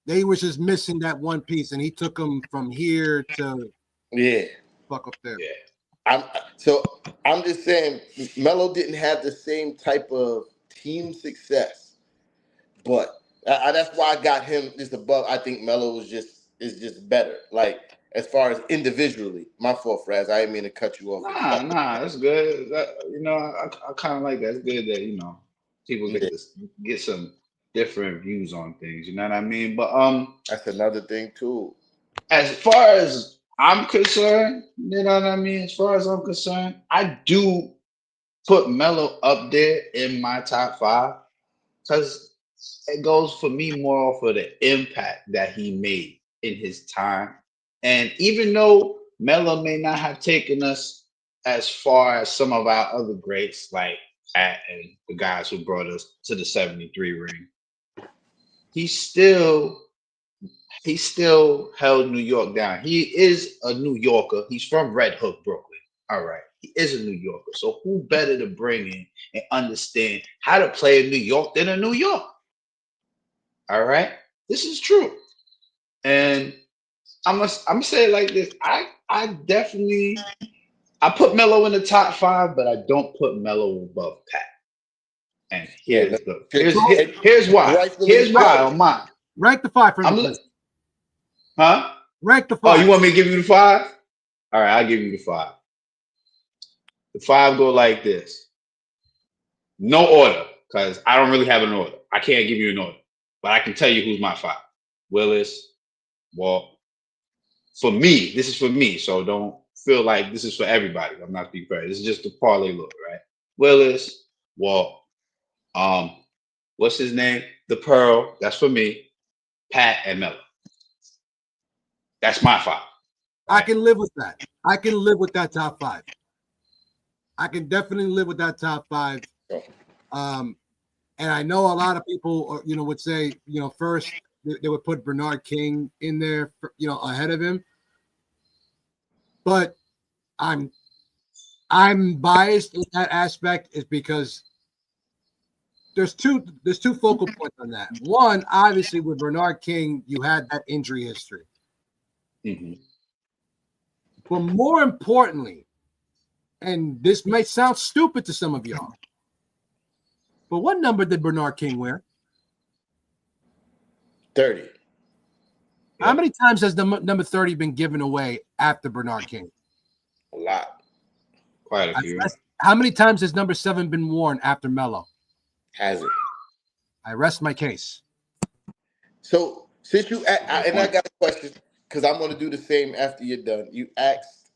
They was just missing that one piece, and he took them from here to fuck up there. Yeah. I'm just saying, Melo didn't have the same type of team success, but that's why I got him just above. I think Melo is just better. Like as far as individually, my fault, Fras. I didn't mean to cut you off. Nah, that's good. I kind of like that. It's good that people get some different views on things. You know what I mean? But that's another thing too. As far as I'm concerned, you know what I mean? As far as I'm concerned, I do put Melo up there in my top 5 because it goes for me more for the impact that he made in his time. And even though Melo may not have taken us as far as some of our other greats, like and the guys who brought us to the 73 ring, he still held New York down. He is a New Yorker. He's from Red Hook, Brooklyn. All right. He is a New Yorker. So who better to bring in and understand how to play in New York than a New York? All right. This is true. And I'm gonna say it like this. I definitely put Melo in the top 5, but I don't put Melo above Pat. And here's why. Here's why on mine. Rank the 5 for me. Huh? Rank the 5. Oh, you want me to give you the 5? All right, I'll give you the 5. The 5 go like this. No order. because I don't really have an order. I can't give you an order, but I can tell you who's my 5. Willis, Walt. For me, this is for me, so don't feel like this is for everybody. I'm not being fair. This is just the parlay look, right? Willis, Walt, what's his name? The Pearl. That's for me. Pat and Melo. That's my 5. Right? I can live with that. I can live with that top 5. I can definitely live with that top 5. And I know a lot of people, would say, first they would put Bernard King in there, ahead of him. But I'm biased in that aspect is because there's two focal points on that. One, obviously, with Bernard King, you had that injury history. Mm-hmm. But more importantly, and this might sound stupid to some of y'all, but what number did Bernard King wear? 30. How many times has the number 30 been given away after Bernard King? A lot. Quite a few. How many times has number 7 been worn after Melo? Has it? I rest my case. So since you and I got a question because I'm going to do the same after you're done. You asked.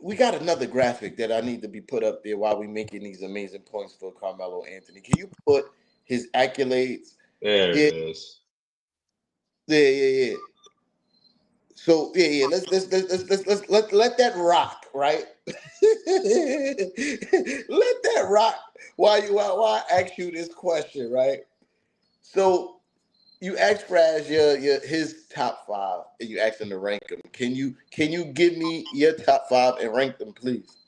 We got another graphic that I need to be put up there while we're making these amazing points for Carmelo Anthony. Can you put his accolades? There it is. Yeah. So let's let that rock, right? Let that rock while I ask you this question, right? So you asked Fras his top 5, and you asked him to rank them. Can you give me your top 5 and rank them, please?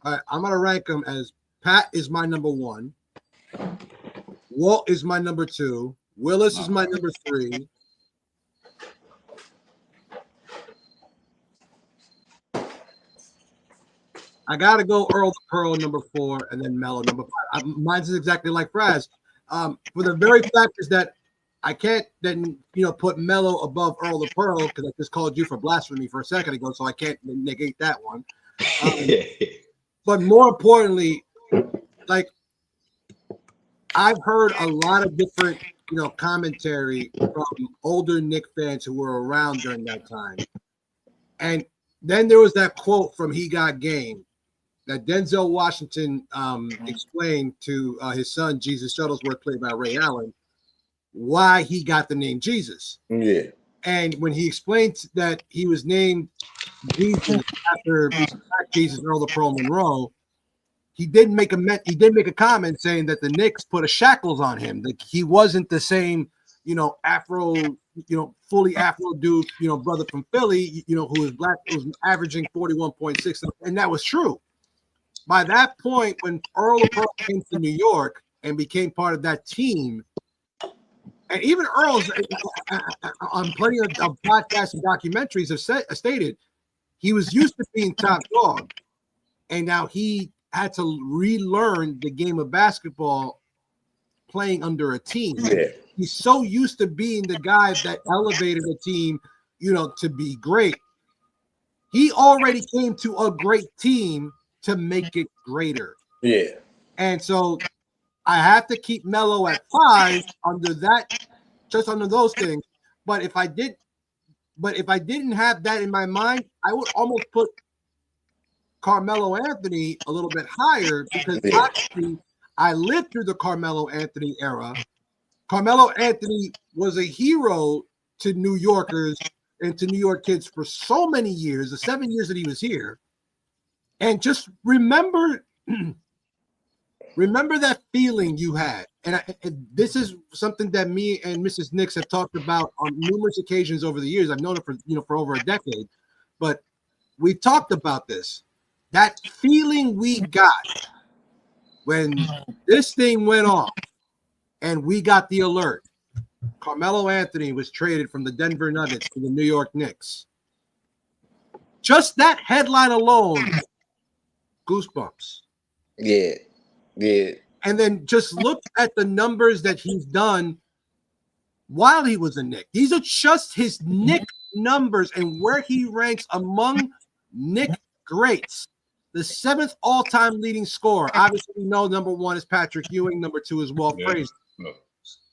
All right, I'm gonna rank them as Pat is my number 1, Walt is my number 2, Willis is my number 3. I got to go Earl the Pearl number 4 and then Melo number 5. Mine's is exactly like Fras. For the very fact is that I can't then, put Melo above Earl the Pearl because I just called you for blasphemy for a second ago, so I can't negate that one. But more importantly, like I've heard a lot of different, commentary from older Knicks fans who were around during that time. And then there was that quote from He Got Game that Denzel Washington explained to his son, Jesus Shuttlesworth, played by Ray Allen, why he got the name Jesus. Yeah. And when he explained that he was named Jesus after Jesus Earl the Pearl Monroe, he did make a comment saying that the Knicks put a shackles on him. Like he wasn't the same, Afro, fully Afro dude, brother from Philly, who was black, who was averaging 41.6, and that was true. By that point, when Earl the Pearl came to New York and became part of that team, and even Earl's on plenty of podcasts and documentaries have stated he was used to being top dog, and now he had to relearn the game of basketball playing under a team. Yeah. He's so used to being the guy that elevated a team, to be great. He already came to a great team to make it greater. Yeah. And so I have to keep Melo at 5 under that, just under those things. But if I didn't have that in my mind, I would almost put Carmelo Anthony a little bit higher because actually I lived through the Carmelo Anthony era. Carmelo Anthony was a hero to New Yorkers and to New York kids for so many years, the 7 years that he was here. And just remember that feeling you had. And this is something that me and Mrs. Knicks have talked about on numerous occasions over the years. I've known it for over a decade, but we talked about this. That feeling we got when this thing went off and we got the alert. Carmelo Anthony was traded from the Denver Nuggets to the New York Knicks. Just that headline alone, goosebumps. Yeah. And then just look at the numbers that he's done while he was a Knick. These are just his Knick numbers and where he ranks among Knick greats. the 7th all-time leading scorer. Obviously, we know number 1 is Patrick Ewing. Number 2 is Walt Frazier.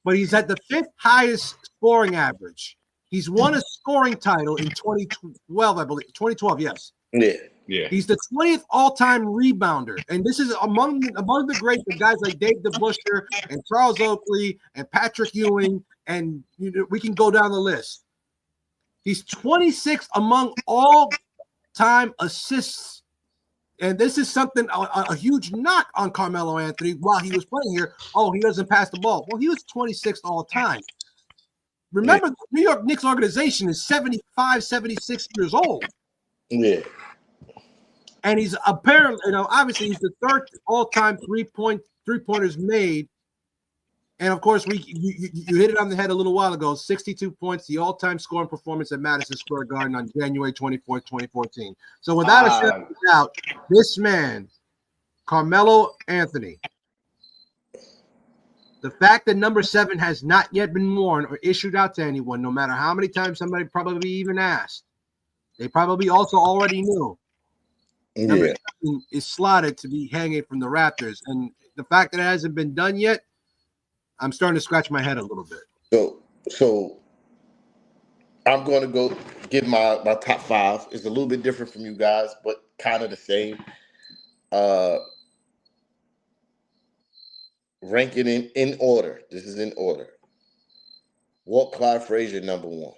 But he's at the 5th highest scoring average. He's won a scoring title in 2012, I believe. 2012, yes. Yeah. He's the 20th all-time rebounder. And this is among the greats of guys like Dave DeBusschere and Charles Oakley and Patrick Ewing. And we can go down the list. He's 26th among all-time assists. And this is something, a huge knock on Carmelo Anthony while he was playing here. Oh, he doesn't pass the ball. Well, he was 26th all time. Remember, the New York Knicks organization is 75, 76 years old. Yeah. And he's apparently, obviously he's the 3rd all-time three-pointers made. And, of course, you hit it on the head a little while ago, 62 points, the all-time scoring performance at Madison Square Garden on January 24th, 2014. So without a shadow of doubt, this man, Carmelo Anthony, the fact that number 7 has not yet been worn or issued out to anyone, no matter how many times somebody probably even asked, they probably also already knew. Number 7 is slotted to be hanging from the Raptors. And the fact that it hasn't been done yet, I'm starting to scratch my head a little bit. So I'm going to go give my top 5. It's a little bit different from you guys, but kind of the same. Ranking in order. This is in order. Walt Clyde Frazier, number 1.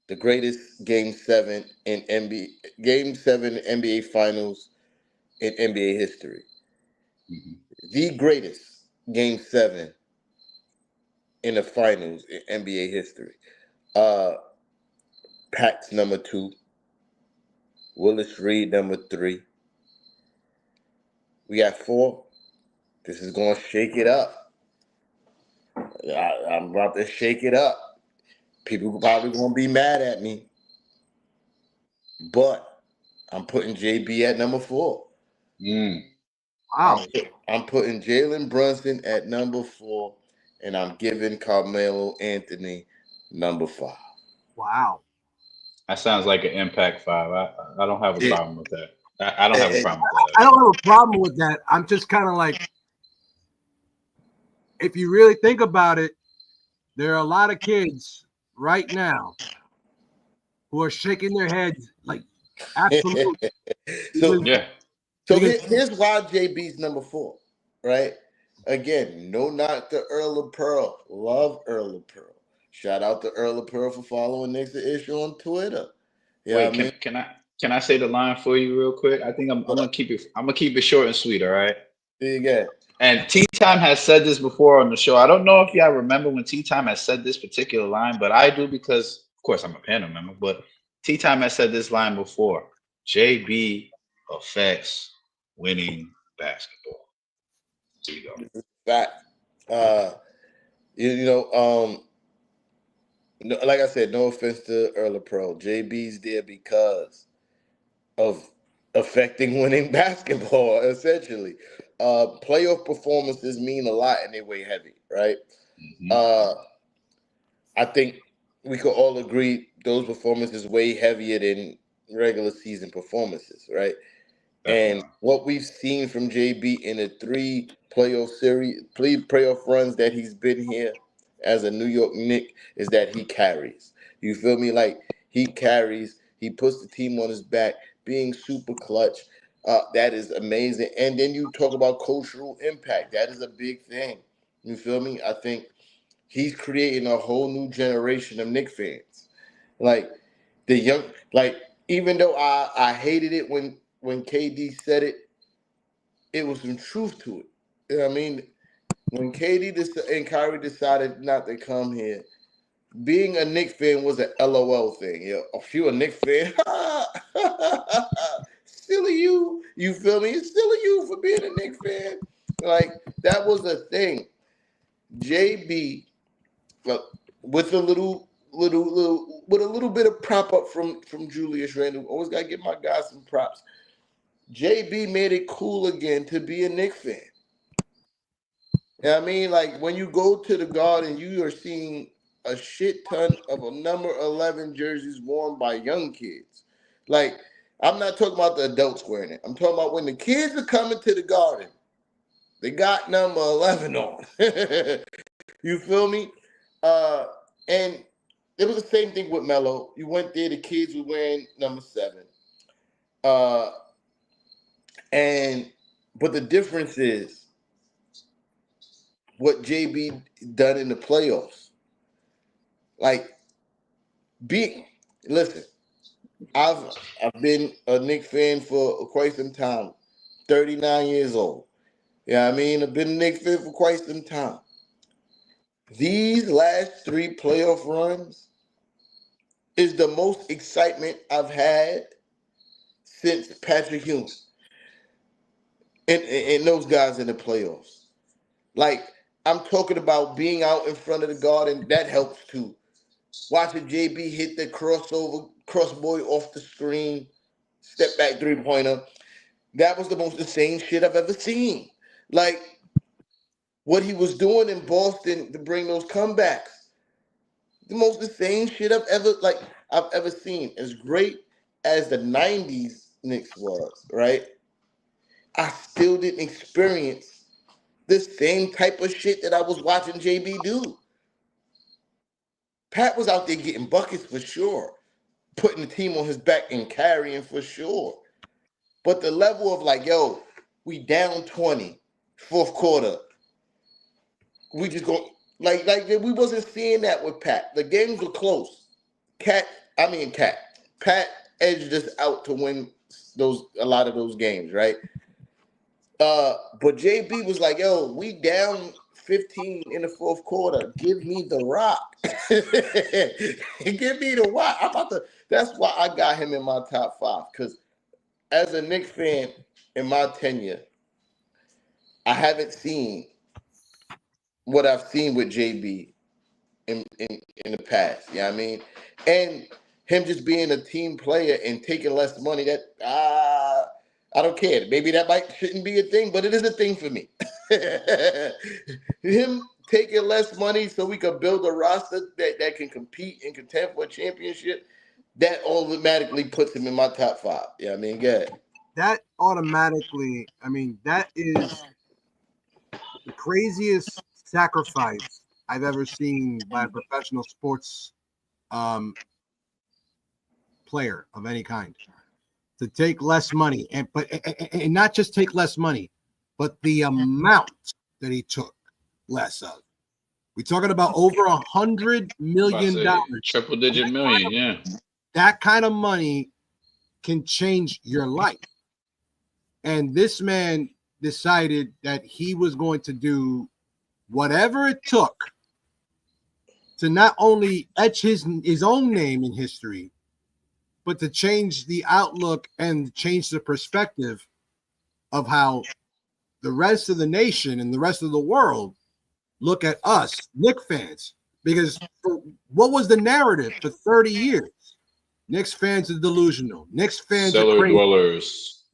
The greatest Game 7 in NBA Finals in NBA history. Mm-hmm. The greatest Game 7 in the finals in NBA history. Pat's number 2. Willis Reed, number 3. We got 4. This is going to shake it up. I'm about to shake it up. People probably going to be mad at me. But I'm putting JB at number 4. Wow. I'm putting Jalen Brunson at number 4, and I'm giving Carmelo Anthony number 5. Wow. That sounds like an impact 5. I don't have a problem with that. I don't have a problem with that. I don't have a problem with that. I'm just kind of like, if you really think about it, there are a lot of kids right now who are shaking their heads like, absolutely. So here's why JB's number 4, right? Again, no knock to Earl of Pearl. Love Earl of Pearl. Shout out to Earl of Pearl for following Knicks Issue on Twitter. Wait, can I say the line for you real quick? I think I'm gonna keep it short and sweet. All right. There you go. And Tea Time has said this before on the show. I don't know if y'all remember when Tea Time has said this particular line, but I do because, of course, I'm a Panda member. But Tea Time has said this line before: JB affects winning basketball. There you go. Fact. Like I said, no offense to Earl of Pearl. JB's there because of affecting winning basketball, essentially. Playoff performances mean a lot and they weigh heavy, right? Mm-hmm. I think we could all agree those performances weigh heavier than regular season performances, right? And what we've seen from JB in the 3 playoff runs that he's been here as a New York Knick is that he carries. You feel me? Like, he carries. He puts the team on his back, being super clutch. That is amazing. And then you talk about cultural impact. That is a big thing. You feel me? I think he's creating a whole new generation of Knicks fans. Like, the young, like, even though I hated it when KD said it, it was some truth to it. You know what I mean? When KD and Kyrie decided not to come here, being a Knicks fan was an LOL thing. If you a Knicks fan, silly you. You feel me? It's silly you for being a Knicks fan. Like, that was a thing. JB, with a little bit of prop up from Julius Randle. Always gotta give my guys some props. JB made it cool again to be a Knicks fan. You know what I mean? Like, when you go to the Garden, you are seeing a shit ton of a number 11 jerseys worn by young kids. Like, I'm not talking about the adults wearing it. I'm talking about when the kids are coming to the Garden. They got number 11 on. You feel me? And it was the same thing with Melo. You went there, the kids were wearing number 7. But the difference is what JB done in the playoffs. Like, listen, I've been a Knicks fan for quite some time. 39 years old. Yeah, I mean, I've been a Knicks fan for quite some time. These last 3 playoff runs is the most excitement I've had since Patrick Ewing and those guys in the playoffs. Like, I'm talking about being out in front of the Garden. That helps too. Watching JB hit the crossboy off the screen, step back 3-pointer. That was the most insane shit I've ever seen. Like, what he was doing in Boston to bring those comebacks. The most insane shit I've ever seen. As great as the 90s Knicks was, right? I still didn't experience the same type of shit that I was watching JB do. Pat was out there getting buckets for sure, putting the team on his back and carrying for sure. But the level of like, yo, we down 20, fourth quarter. We just go like we wasn't seeing that with Pat. The games were close. Pat edged us out to win a lot of those games, right? But JB was like, yo, we down 15 in the fourth quarter. Give me the rock. Give me the rock. That's why I got him in my top 5. Because as a Knicks fan in my tenure, I haven't seen what I've seen with JB in the past. You know what I mean? And him just being a team player and taking less money, that I don't care. Maybe that shouldn't be a thing, but it is a thing for me. Him taking less money so we could build a roster that can compete and contend for a championship, that automatically puts him in my top 5. Yeah, I mean, go ahead. That automatically, I mean, that is the craziest sacrifice I've ever seen by a professional sports player of any kind. To take less money, and not just take less money, but the amount that he took less of. We're talking about over $100 million. Triple-digit million, yeah. That kind of money can change your life. And this man decided that he was going to do whatever it took to not only etch his own name in history, but to change the outlook and change the perspective of how the rest of the nation and the rest of the world look at us, Knicks fans. Because what was the narrative for 30 years? Knicks fans are delusional. Knicks fans are crazy.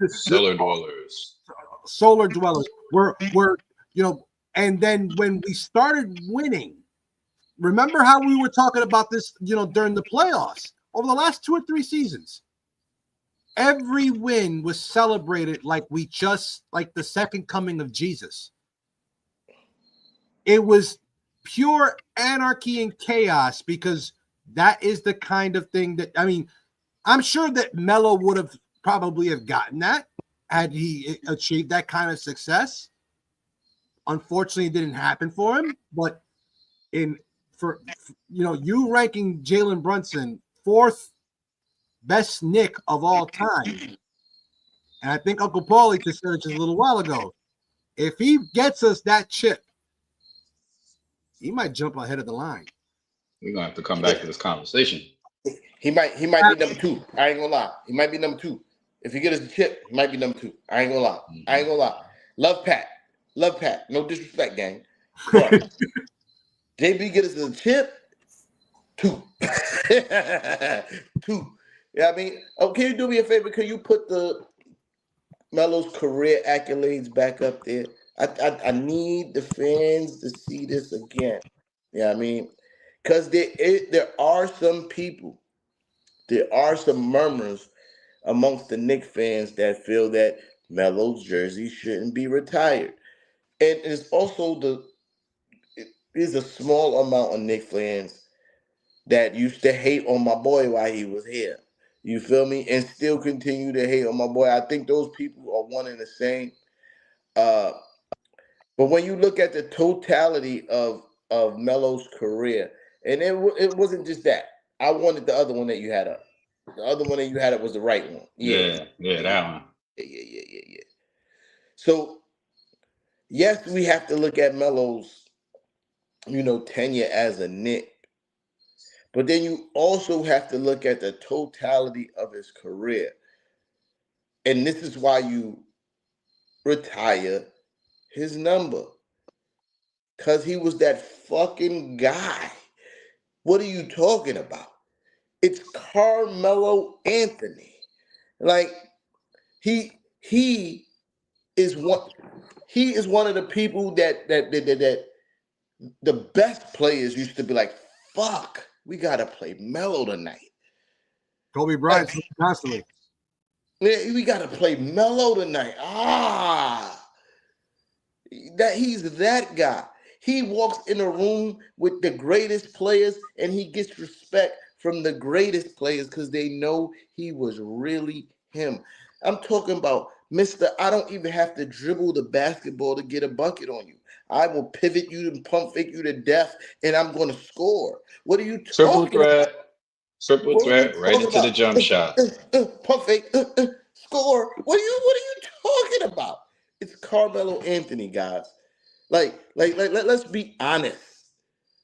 Cellar dwellers. Solar dwellers. We're and then when we started winning, remember how we were talking about this, during the playoffs? Over the last 2 or 3 seasons, every win was celebrated like the second coming of Jesus. It was pure anarchy and chaos because that is the kind of thing that, I mean, I'm sure that Melo would have probably have gotten that had he achieved that kind of success. Unfortunately, it didn't happen for him. But you ranking Jalen Brunson 4th best Knick of all time. And I think Uncle Paulie just said it just a little while ago. If he gets us that chip, he might jump ahead of the line. We're gonna have to come back to this conversation. He might be number 2. I ain't gonna lie. He might be number 2. If he get us the chip, he might be number 2. I ain't gonna lie. Love Pat. No disrespect, gang. But JB get us the chip. 2. 2. Yeah, I mean, can you do me a favor? Can you put the Melo's career accolades back up there? I need the fans to see this again. Yeah, I mean, because there are some people, there are some murmurs amongst the Knicks fans that feel that Melo's jersey shouldn't be retired. And it's also there's a small amount of Knicks fans that used to hate on my boy while he was here. You feel me? And still continue to hate on my boy. I think those people are one and the same. Uh, but when you look at the totality of Melo's career, and it wasn't just that. I wanted the other one that you had up. The other one that you had up was the right one. Yeah, Yeah, yeah, that one. yeah. So yes, we have to look at Melo's, tenure as a Knick. But then you also have to look at the totality of his career. And this is why you retire his number. Because he was that fucking guy. What are you talking about? It's Carmelo Anthony. Like, he is one he is one of the people that the best players used to be like, fuck, we gotta play Melo tonight. Kobe Bryant constantly. Man, we gotta play Melo tonight. That he's that guy. He walks in a room with the greatest players and he gets respect from the greatest players because they know he was really him. I'm talking about Mr. I don't even have to dribble the basketball to get a bucket on you. I will pivot you and pump fake you to death and I'm going to score. What are you Triple talking about? threat. Triple What are you threat right talking into the about? jump shot. Pump fake, score. What are you talking about? It's Carmelo Anthony, guys. Let's be honest.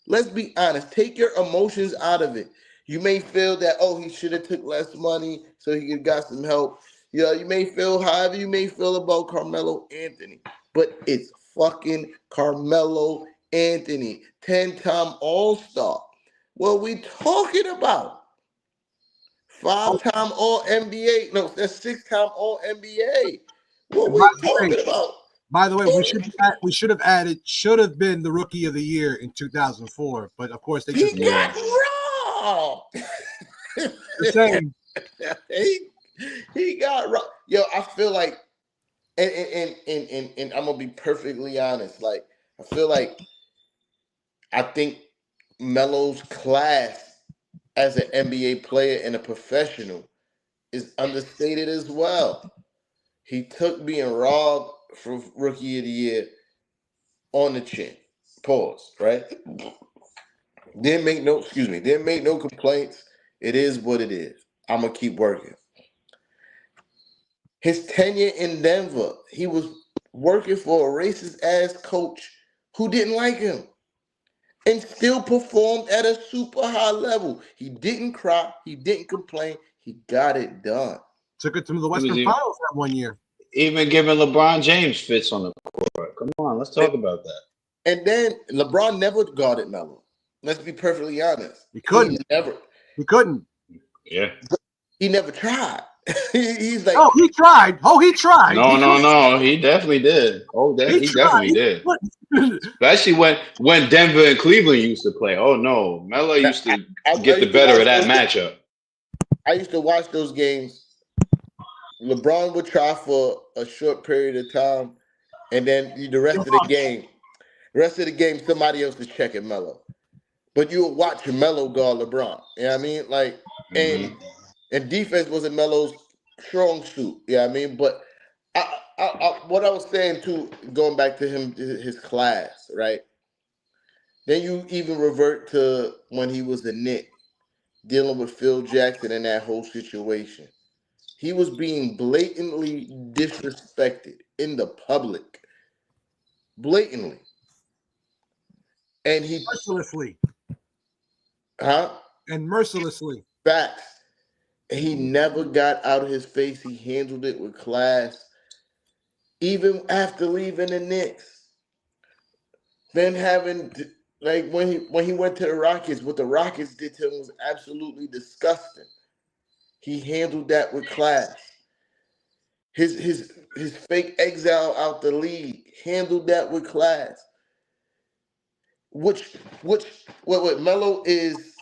Let's be honest. Take your emotions out of it. You may feel that, oh, he should have took less money so he could got some help. You may feel however you may feel about Carmelo Anthony, but it's fucking Carmelo Anthony, 10-time All-Star. What we talking about? 5-time All NBA. No, that's 6-time All NBA. What we talking about? By the way, we should have added should have been the Rookie of the Year in 2004, but of course they He just got robbed. the same. he got robbed. Yo, I feel like, and I'm gonna be perfectly honest. Like, I think Melo's class as an NBA player and a professional is understated as well. He took being robbed for Rookie of the Year on the chin. Pause. Right? Didn't make no complaints. It is what it is. I'm gonna keep working. His tenure in Denver, he was working for a racist ass coach who didn't like him and still performed at a super high level. He didn't cry, he didn't complain, he got it done. Took it to the Western Finals that one year. Even giving LeBron James fits on the court. Come on, let's talk about that. And then LeBron never guarded Melo. Let's be perfectly honest. He couldn't. He couldn't. Yeah. He never tried. He's like, oh, he tried. No. He definitely did. He definitely did. Especially when Denver and Cleveland used to play. Oh no, Melo used to get the better of that matchup. I used to watch those games. LeBron would try for a short period of time, and then the rest of the game, somebody else is checking Melo. But you would watch Melo guard LeBron. You know what I mean? Like, and defense wasn't Melo's strong suit. You know what I mean? But what I was saying too, going back to his class, right? Then you even revert to when he was a Knick, dealing with Phil Jackson and that whole situation. He was being blatantly disrespected in the public. Blatantly. And he mercilessly. And mercilessly. Facts. He never got out of his face. He handled it with class. Even after leaving the Knicks. Then having like when he went to the Rockets, what the Rockets did to him was absolutely disgusting. He handled that with class. His fake exile out the league, handled that with class. What Melo is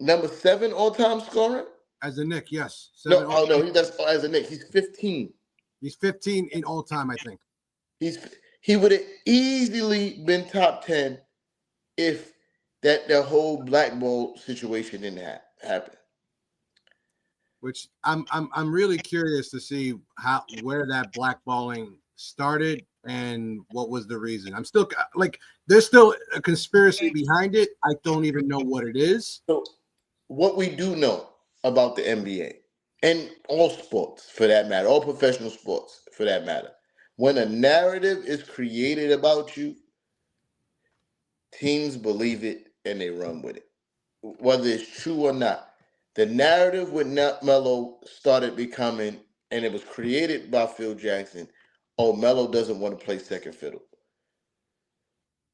number 7 all-time scorer? As a Knick, yes. No, that's as a Knick. He's 15. He's 15 in all time, I think. He would have easily been top 10 if the whole black ball situation didn't happen. Which I'm really curious to see where that blackballing started and what was the reason. I'm still like, there's still a conspiracy behind it. I don't even know what it is. So what we do know about the NBA and all sports for that matter, all professional sports for that matter, when a narrative is created about you, teams believe it and they run with it, whether it's true or not. The narrative with Melo started becoming, and it was created by Phil Jackson. Oh, Melo doesn't want to play second fiddle.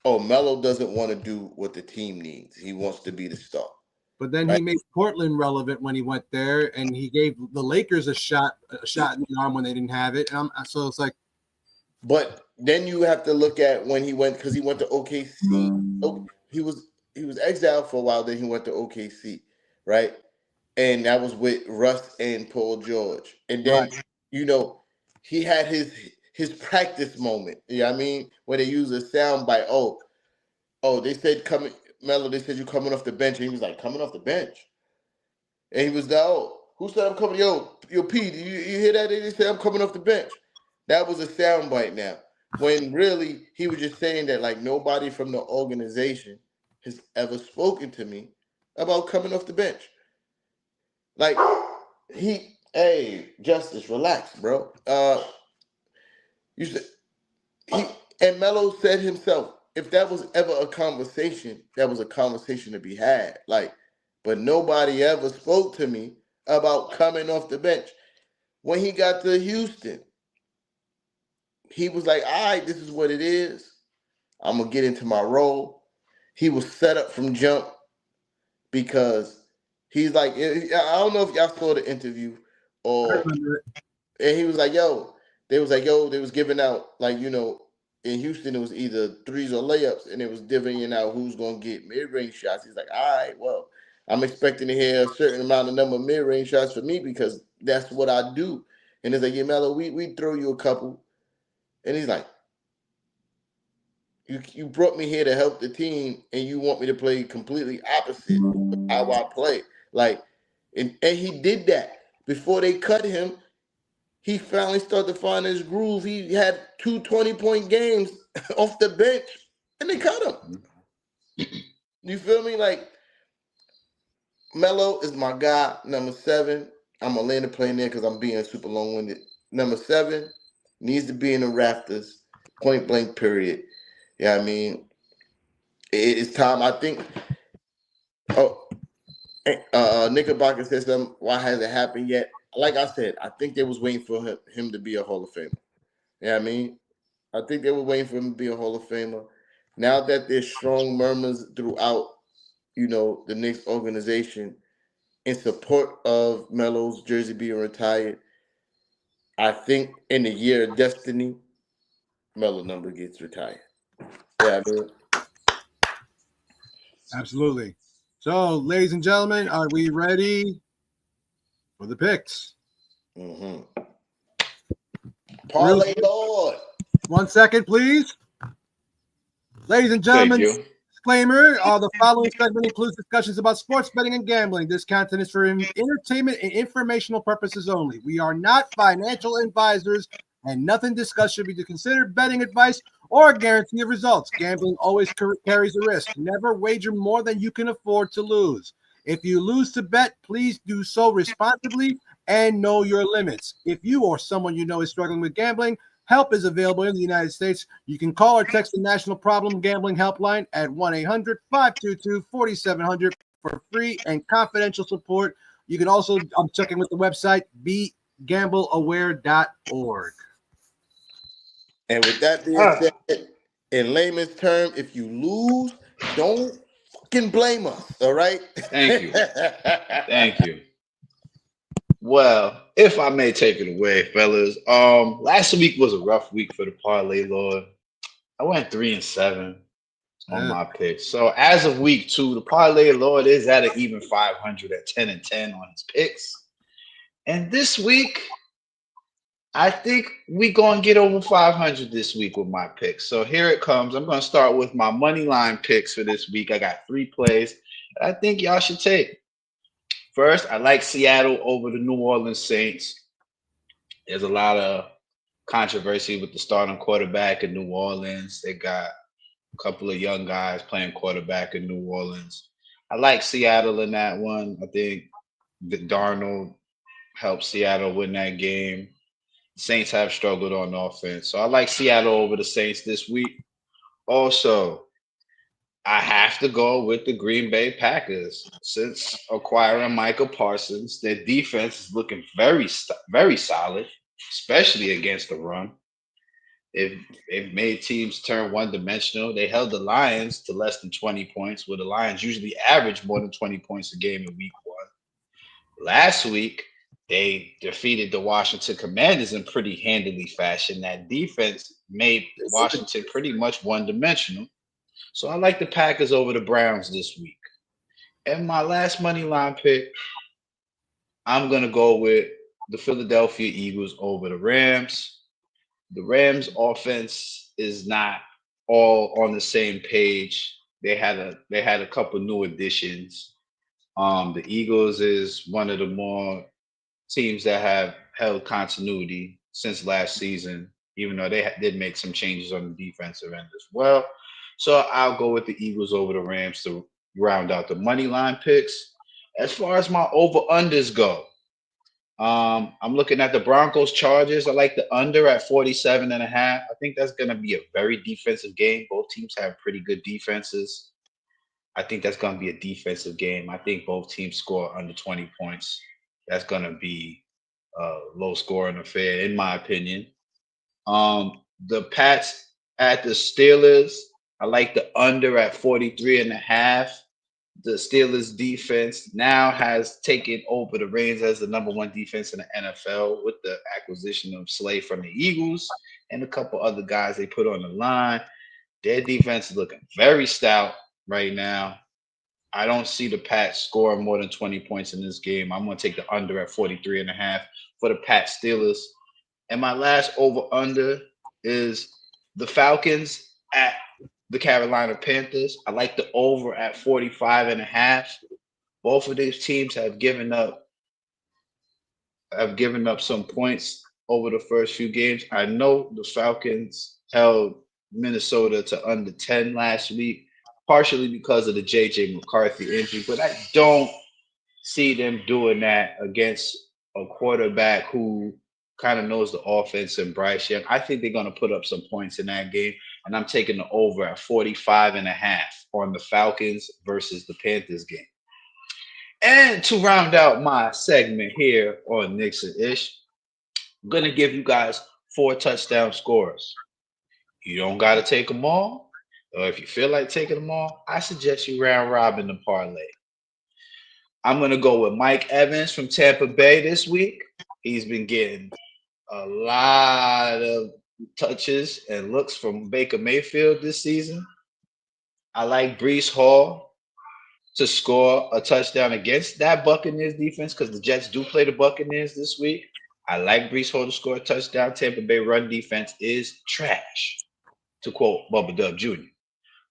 Oh, Melo doesn't want to do what the team needs. He wants to be the star. But then he made Portland relevant when he went there, and he gave the Lakers a shot in the arm when they didn't have it. And so it's like. But then you have to look at when he went, because he went to OKC. He was exiled for a while. Then he went to OKC, right? And that was with Russ and Paul George. And then, he had his practice moment. You know what I mean? Where they use a sound bite. Oh, they said Melo, they said you coming off the bench. And he was like, coming off the bench? And he was like, who said I'm coming? Yo, P, you hear that? They said I'm coming off the bench. That was a sound bite now. When really, he was just saying that, like, nobody from the organization has ever spoken to me about coming off the bench. Like, Justice, relax, bro. And Melo said himself, if that was ever a conversation, that was a conversation to be had. Like, but nobody ever spoke to me about coming off the bench. When he got to Houston, he was like, all right, this is what it is. I'm going to get into my role. He was set up from jump because he's like, I don't know if y'all saw the interview and he was like, they was giving out, like, in Houston, it was either threes or layups, and it was divvying out who's going to get mid-range shots. He's like, all right, well, I'm expecting to hear a certain number of mid-range shots for me because that's what I do. And it's like, yeah, Melo, we throw you a couple. And he's like, you brought me here to help the team, and you want me to play completely opposite of how I play. Like, and he did that. Before they cut him, he finally started to find his groove. He had 2 20-point games off the bench, and they cut him. You feel me? Like, Melo is my guy, number 7. I'm going to land the plane there because I'm being super long-winded. Number 7 needs to be in the rafters, point blank, period. Yeah, I mean, it's time. I think. Knickerbocker said something. Why hasn't it happened yet? Like I said, I think they was waiting for him to be a Hall of Famer. Yeah, I mean, I think they were waiting for him to be a Hall of Famer. Now that there's strong murmurs throughout, the Knicks organization in support of Melo's jersey being retired, I think in the year of destiny, Melo number gets retired. Yeah, I mean. Absolutely. So, ladies and gentlemen, are we ready for the picks? Mm-hmm. Parlay Lord. 1 second, please. Ladies and gentlemen, disclaimer, the following segment includes discussions about sports betting and gambling. This content is for entertainment and informational purposes only. We are not financial advisors, and nothing discussed should be considered betting advice or a guarantee of results. Gambling always carries a risk. Never wager more than you can afford to lose. If you lose to bet, please do so responsibly and know your limits. If you or someone you know is struggling with gambling, help is available in the United States. You can call or text the National Problem Gambling Helpline at 1-800-522-4700 for free and confidential support. You can also check in with the website, begambleaware.org. And with that being said, in layman's term, if you lose, don't fucking blame us, all right? Thank you. Thank you. Well, if I may take it away, fellas. Last week was a rough week for the Parlay Lord. I went 3-7 on my picks. So as of week 2, the Parlay Lord is at an even 500 at 10-10 on his picks. And this week, I think we gonna get over 500 this week with my picks. So here it comes. I'm gonna start with my money line picks for this week. I got 3 plays that I think y'all should take. First, I like Seattle over the New Orleans Saints. There's a lot of controversy with the starting quarterback in New Orleans. They got a couple of young guys playing quarterback in New Orleans. I like Seattle in that one. I think that Darnold helped Seattle win that game. Saints have struggled on offense. So I like Seattle over the Saints this week. Also, I have to go with the Green Bay Packers. Since acquiring Michael Parsons, their defense is looking very solid, especially against the run. They've made teams turn one-dimensional. They held the Lions to less than 20 points, where the Lions usually average more than 20 points a game in week 1. Last week, they defeated the Washington Commanders in pretty handily fashion. That defense made Washington pretty much one-dimensional. So I like the Packers over the Browns this week. And my last money line pick, I'm going to go with the Philadelphia Eagles over the Rams. The Rams offense is not all on the same page. They had a couple new additions. The Eagles is one of the more teams that have held continuity since last season, even though they did make some changes on the defensive end as well. So I'll go with the Eagles over the Rams to round out the money line picks. As far as my over-unders go, I'm looking at the Broncos Chargers. I like the under at 47.5. I think that's going to be a very defensive game. Both teams have pretty good defenses. I think that's going to be a defensive game. I think both teams score under 20 points. That's going to be a low scoring affair, in my opinion. The Pats at the Steelers. I like the under at 43.5. The Steelers defense now has taken over the reins as the number 1 defense in the NFL with the acquisition of Slay from the Eagles and a couple other guys they put on the line. Their defense is looking very stout right now. I don't see the Pats scoring more than 20 points in this game. I'm going to take the under at 43.5 for the Pats Steelers. And my last over-under is the Falcons at the Carolina Panthers. I like the over at 45.5. Both of these teams have given up some points over the first few games. I know the Falcons held Minnesota to under 10 last week, partially because of the JJ McCarthy injury, but I don't see them doing that against a quarterback who kind of knows the offense and Bryce Young. I think they're going to put up some points in that game, and I'm taking the over at 45.5 on the Falcons versus the Panthers game. And to round out my segment here on Knicks and Ish, I'm going to give you guys 4 touchdown scores. You don't got to take them all, or if you feel like taking them all, I suggest you round robin the parlay. I'm going to go with Mike Evans from Tampa Bay this week. He's been getting a lot of touches and looks from Baker Mayfield this season. I like Breece Hall to score a touchdown against that Buccaneers defense because the Jets do play the Buccaneers this week. I like Breece Hall to score a touchdown. Tampa Bay run defense is trash, to quote Bubba Dub Jr.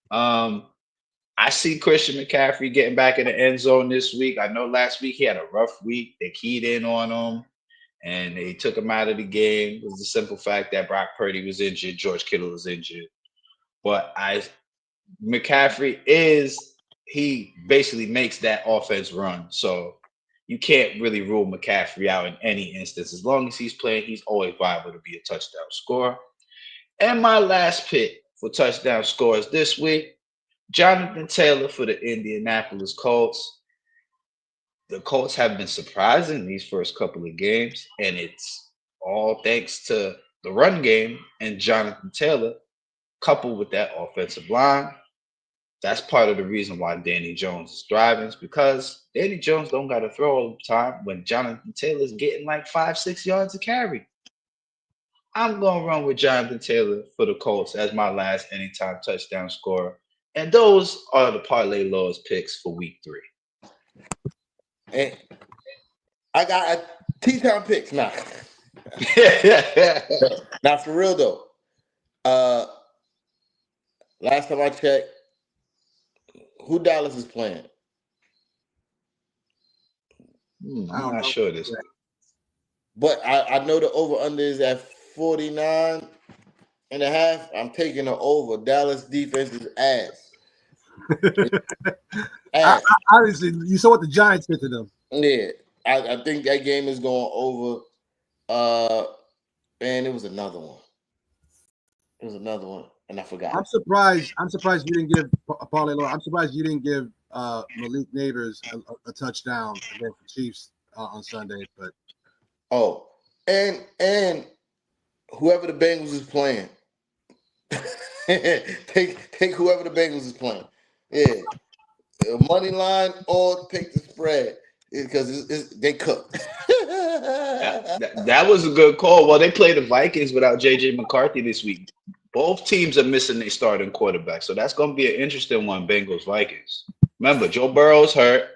I see Christian McCaffrey getting back in the end zone this week. I know last week he had a rough week. They keyed in on him and they took him out of the game. It was the simple fact that Brock Purdy was injured, George Kittle was injured. But McCaffrey he basically makes that offense run. So you can't really rule McCaffrey out in any instance. As long as he's playing, he's always viable to be a touchdown scorer. And my last pick for touchdown scores this week, Jonathan Taylor for the Indianapolis Colts. The Colts have been surprising these first couple of games, and it's all thanks to the run game and Jonathan Taylor, coupled with that offensive line. That's part of the reason why Danny Jones is thriving, is because Danny Jones don't got to throw all the time when Jonathan Taylor's getting like 5-6 yards a carry. I'm going to run with Jonathan Taylor for the Colts as my last anytime touchdown scorer. And those are the Parlay Laws picks for week 3. And I T-time picks, nah. Now for real though, last time I checked, who Dallas is playing? I'm not sure this. But I know the over-under is at 49 and a half. I'm taking the over. Dallas defense is ass. Obviously, you saw what the Giants did to them. Yeah, I think that game is going over. And it was another one. And I forgot. I'm surprised you didn't give Parlay Lord. I'm surprised you didn't give Malik Neighbors a touchdown against the Chiefs on Sunday. But and whoever the Bengals is playing, take whoever the Bengals is playing. Yeah, money line or take the spread because they cooked. That was a good call. Well, they play the Vikings without J.J. McCarthy this week. Both teams are missing their starting quarterback, so that's going to be an interesting one. Bengals Vikings. Remember, Joe Burrow's hurt,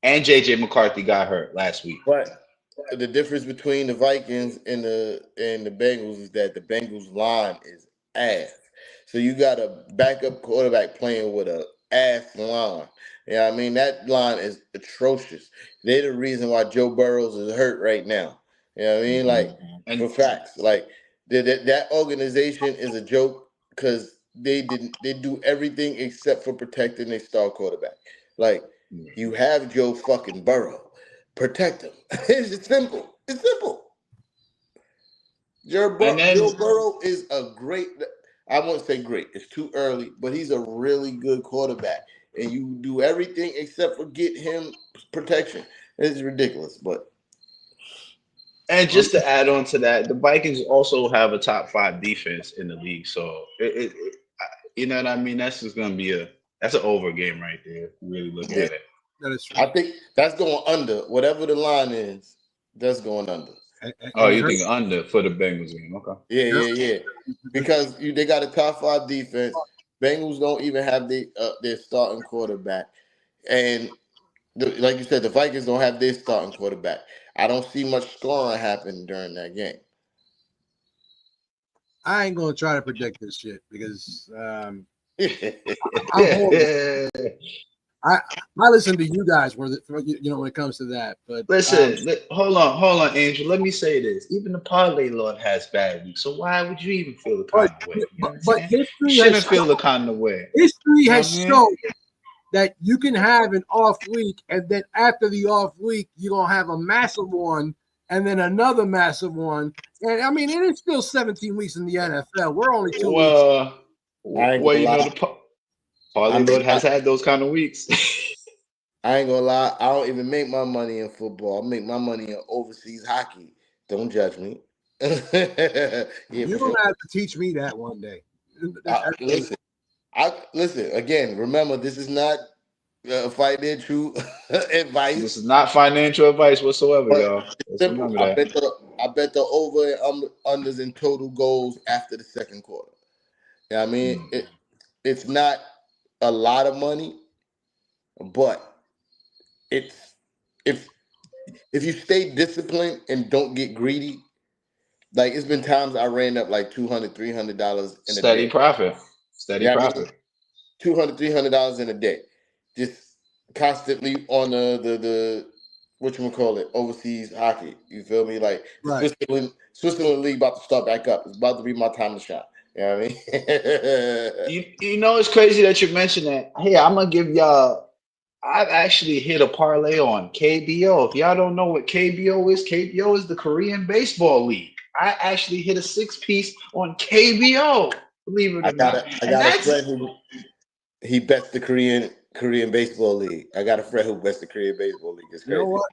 and J.J. McCarthy got hurt last week. But the difference between the Vikings and the Bengals is that the Bengals line is ass. So you got a backup quarterback playing with a ass line. Yeah, I mean that line is atrocious. They're the reason why Joe Burrows is hurt right now. You know what I mean? Like for facts, like that organization is a joke because they do everything except for protecting their star quarterback. Like you have Joe fucking Burrow, protect him. It's simple. It's simple. Joe Burrow is a great. I won't say great. It's too early, but he's a really good quarterback. And you do everything except for get him protection. It's ridiculous, but. And just to add on to that, the Vikings also have a top 5 defense in the league. So you know what I mean? That's just gonna be that's an over game right there. Really look at it. That is true. I think that's going under. Whatever the line is, that's going under. You think under for the Bengals game? Okay. Yeah. Because they got a top 5 defense. Bengals don't even have their starting quarterback, and like you said, the Vikings don't have their starting quarterback. I don't see much scoring happen during that game. I ain't gonna try to predict this shit because I'm I listen to you guys when it comes to that. But listen, hold on, Angel. Let me say this: even the Parlay Lord has bad weeks, so why would you even feel the kind of way? But history shouldn't feel the kind of way. History has shown that you can have an off week, and then after the off week, you're gonna have a massive one, and then another massive one. And I mean, it is still 17 weeks in the NFL. We're only 2 weeks. Well, you know, the Parlay Lord has had those kind of weeks. I ain't gonna lie, I don't even make my money in football. I make my money in overseas hockey. Don't judge me. You're gonna have to teach me that one day. Listen. Again, remember, this is not financial advice. This is not financial advice whatsoever, y'all. Simple. I bet the over and unders in total goals after the second quarter. Yeah, I mean, it's not a lot of money, but it's if you stay disciplined and don't get greedy. Like it's been times I ran up like $200, $300 in a day. Steady profit. $200, $300 in a day, just constantly on the whatchamacallit, overseas hockey. You feel me? Like right. Switzerland League about to start back up. It's about to be my time to shine. You know what I mean? you know it's crazy that you mentioned that. Hey, I'm gonna give y'all. I've actually hit a parlay on KBO. If y'all don't know what KBO is the Korean Baseball League. I actually hit a 6-piece on KBO. Believe it or not. I got a friend who he bets the Korean Baseball League. I got a friend who bets the Korean Baseball League. It's crazy. You know what?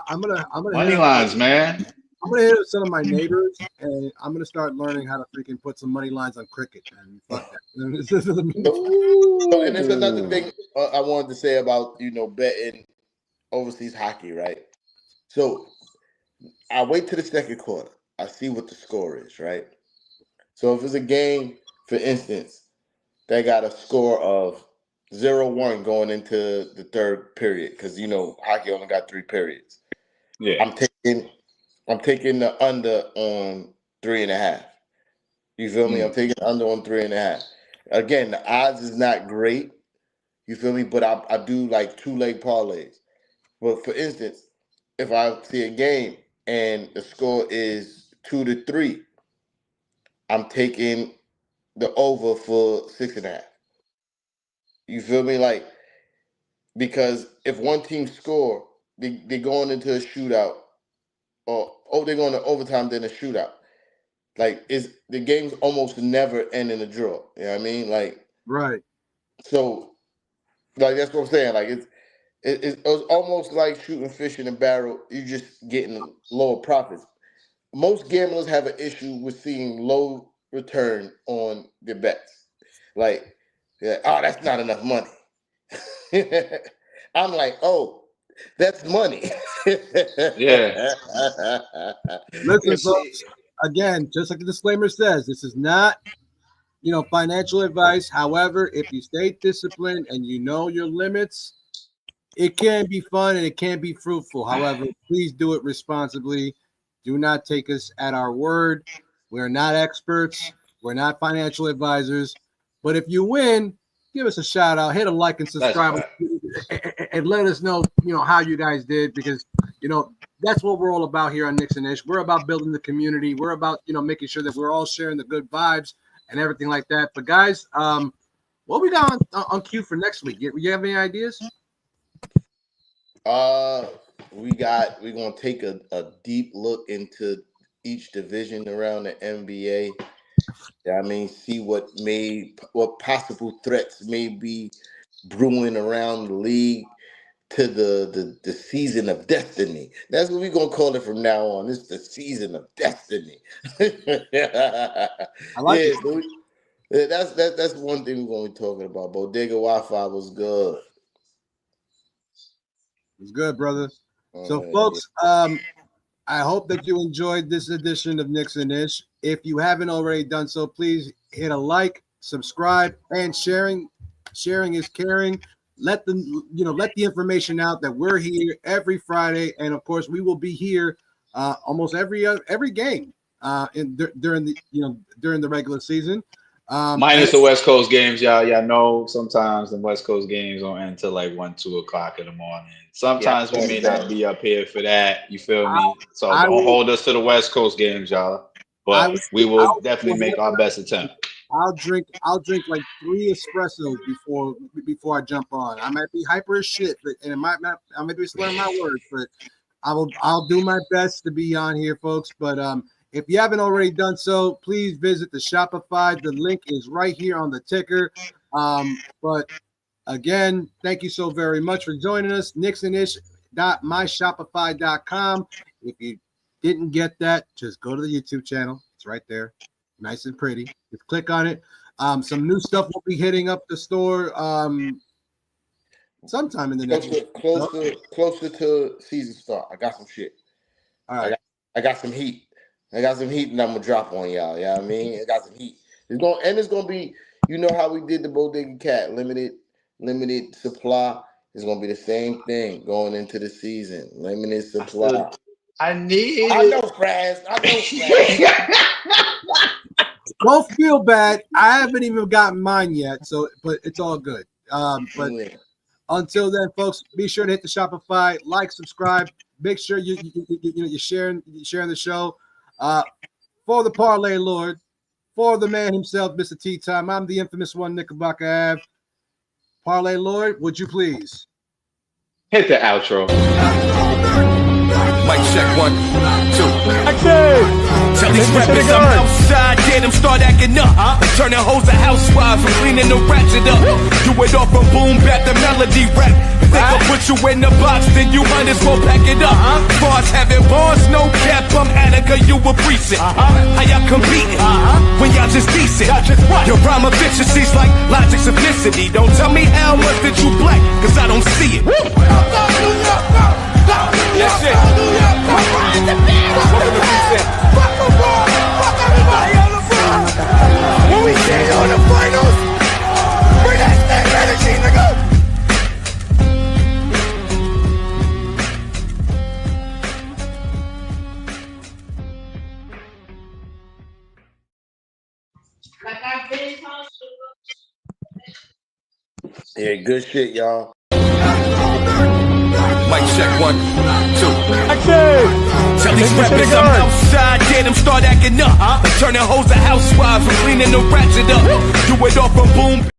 I'm gonna money lines, man. I'm gonna hit some of my neighbors, and I'm gonna start learning how to freaking put some money lines on cricket. And fuck that. So, and there's another thing I wanted to say about betting overseas hockey, right? So I wait to the second quarter. I see what the score is, right? So if it's a game, for instance, they got a score of 0-1 going into the third period because hockey only got 3 periods. Yeah, I'm taking the under on 3.5. You feel me? I'm taking the under on 3.5. Again, the odds is not great. You feel me? But I do like 2-leg parlays. But for instance, if I see a game and the score is 2-3, I'm taking the over for 6.5. You feel me? Like, because if one team score, they're going into a shootout, or they're going to overtime, then a shootout. Like, the games almost never end in a draw. You know what I mean? Like, Right. so, like, that's what I'm saying. Like, it's almost like shooting fish in a barrel. You're just getting lower profits. Most gamblers have an issue with seeing low return on their bets. Like, that's not enough money. I'm like, oh, that's money. Yeah. Listen, folks. Again, just like the disclaimer says, this is not, financial advice. However, if you stay disciplined and you know your limits, it can be fun and it can be fruitful. However, please do it responsibly. Do not take us at our word. We're not experts. We're not financial advisors. But if you win, give us a shout out, hit a like and subscribe, and let us know, how you guys did, because, that's what we're all about here on Knicks and Ish. We're about building the community. We're about, making sure that we're all sharing the good vibes and everything like that. But guys, what we got on cue for next week? You have any ideas? We're gonna take a deep look into each division around the NBA. I mean, see what possible threats may be brewing around the league to the season of destiny. That's what we're gonna call it from now on. It's the season of destiny. I like it. So that's one thing we're gonna be talking about. Bodega Wi-Fi was good. It's good, brother. So, folks, I hope that you enjoyed this edition of Knicks and Ish. If you haven't already done so, please hit a like, subscribe, and sharing. Sharing is caring. Let the information out that we're here every Friday, and of course, we will be here almost every game during the regular season. Minus the West Coast games, y'all. Y'all know sometimes the West Coast games don't end until like 1-2 o'clock in the morning. Sometimes we may not be up here for that. You feel me? So don't hold us to the West Coast games, y'all. But we will definitely make our best attempt. I'll drink like 3 espressos before I jump on. I might be hyper as shit, and I might be slurring my words, but I'll do my best to be on here, folks. But if you haven't already done so, please visit the Shopify. The link is right here on the ticker. But again, thank you so very much for joining us. nixonish.myshopify.com. If you didn't get that, just go to the YouTube channel. It's right there. Nice and pretty. Just click on it. Some new stuff will be hitting up the store sometime in the next closer to season start. I got some shit. All right. I got some heat. And I'm gonna drop on y'all. You know what I mean? I got some heat. It's gonna be, how we did the Bodega Cat limited supply. It's gonna be the same thing going into the season. Limited supply. I know, Fras. Don't feel bad. I haven't even gotten mine yet, but it's all good. But until then, folks, be sure to hit the Shopify, like, subscribe. Make sure you're sharing the show. For the Parlay Lord, for the man himself, Mr. Tea Time, I'm the infamous one, Knickerbocker Ave. Parlay Lord, would you please hit the outro? Mic check 1, 2. Tell these rappers I'm outside, get them start acting up. Turning hoes to housewives, I'm cleaning the ratchet up. Do it off from boom back to melody rap. Think I'll put you in the box, then you might as well pack it up. Bars having bars, no cap, I'm Attica, you a precinct. How y'all competing when y'all just decent? Your rhyme efficiency's like logic simplicity. Don't tell me how much that you black, cause I don't see it. That's it. Welcome to Precinct. Fuck the ball. Fuck everybody on the front. When we see you in the finals, bring that same energy, nigga. Yeah, good shit, y'all. Mic check 1, 2. Tell these rappers I'm outside, get them start acting up. Turning hoes to housewives and cleaning the ratchet up. Do it all from boom.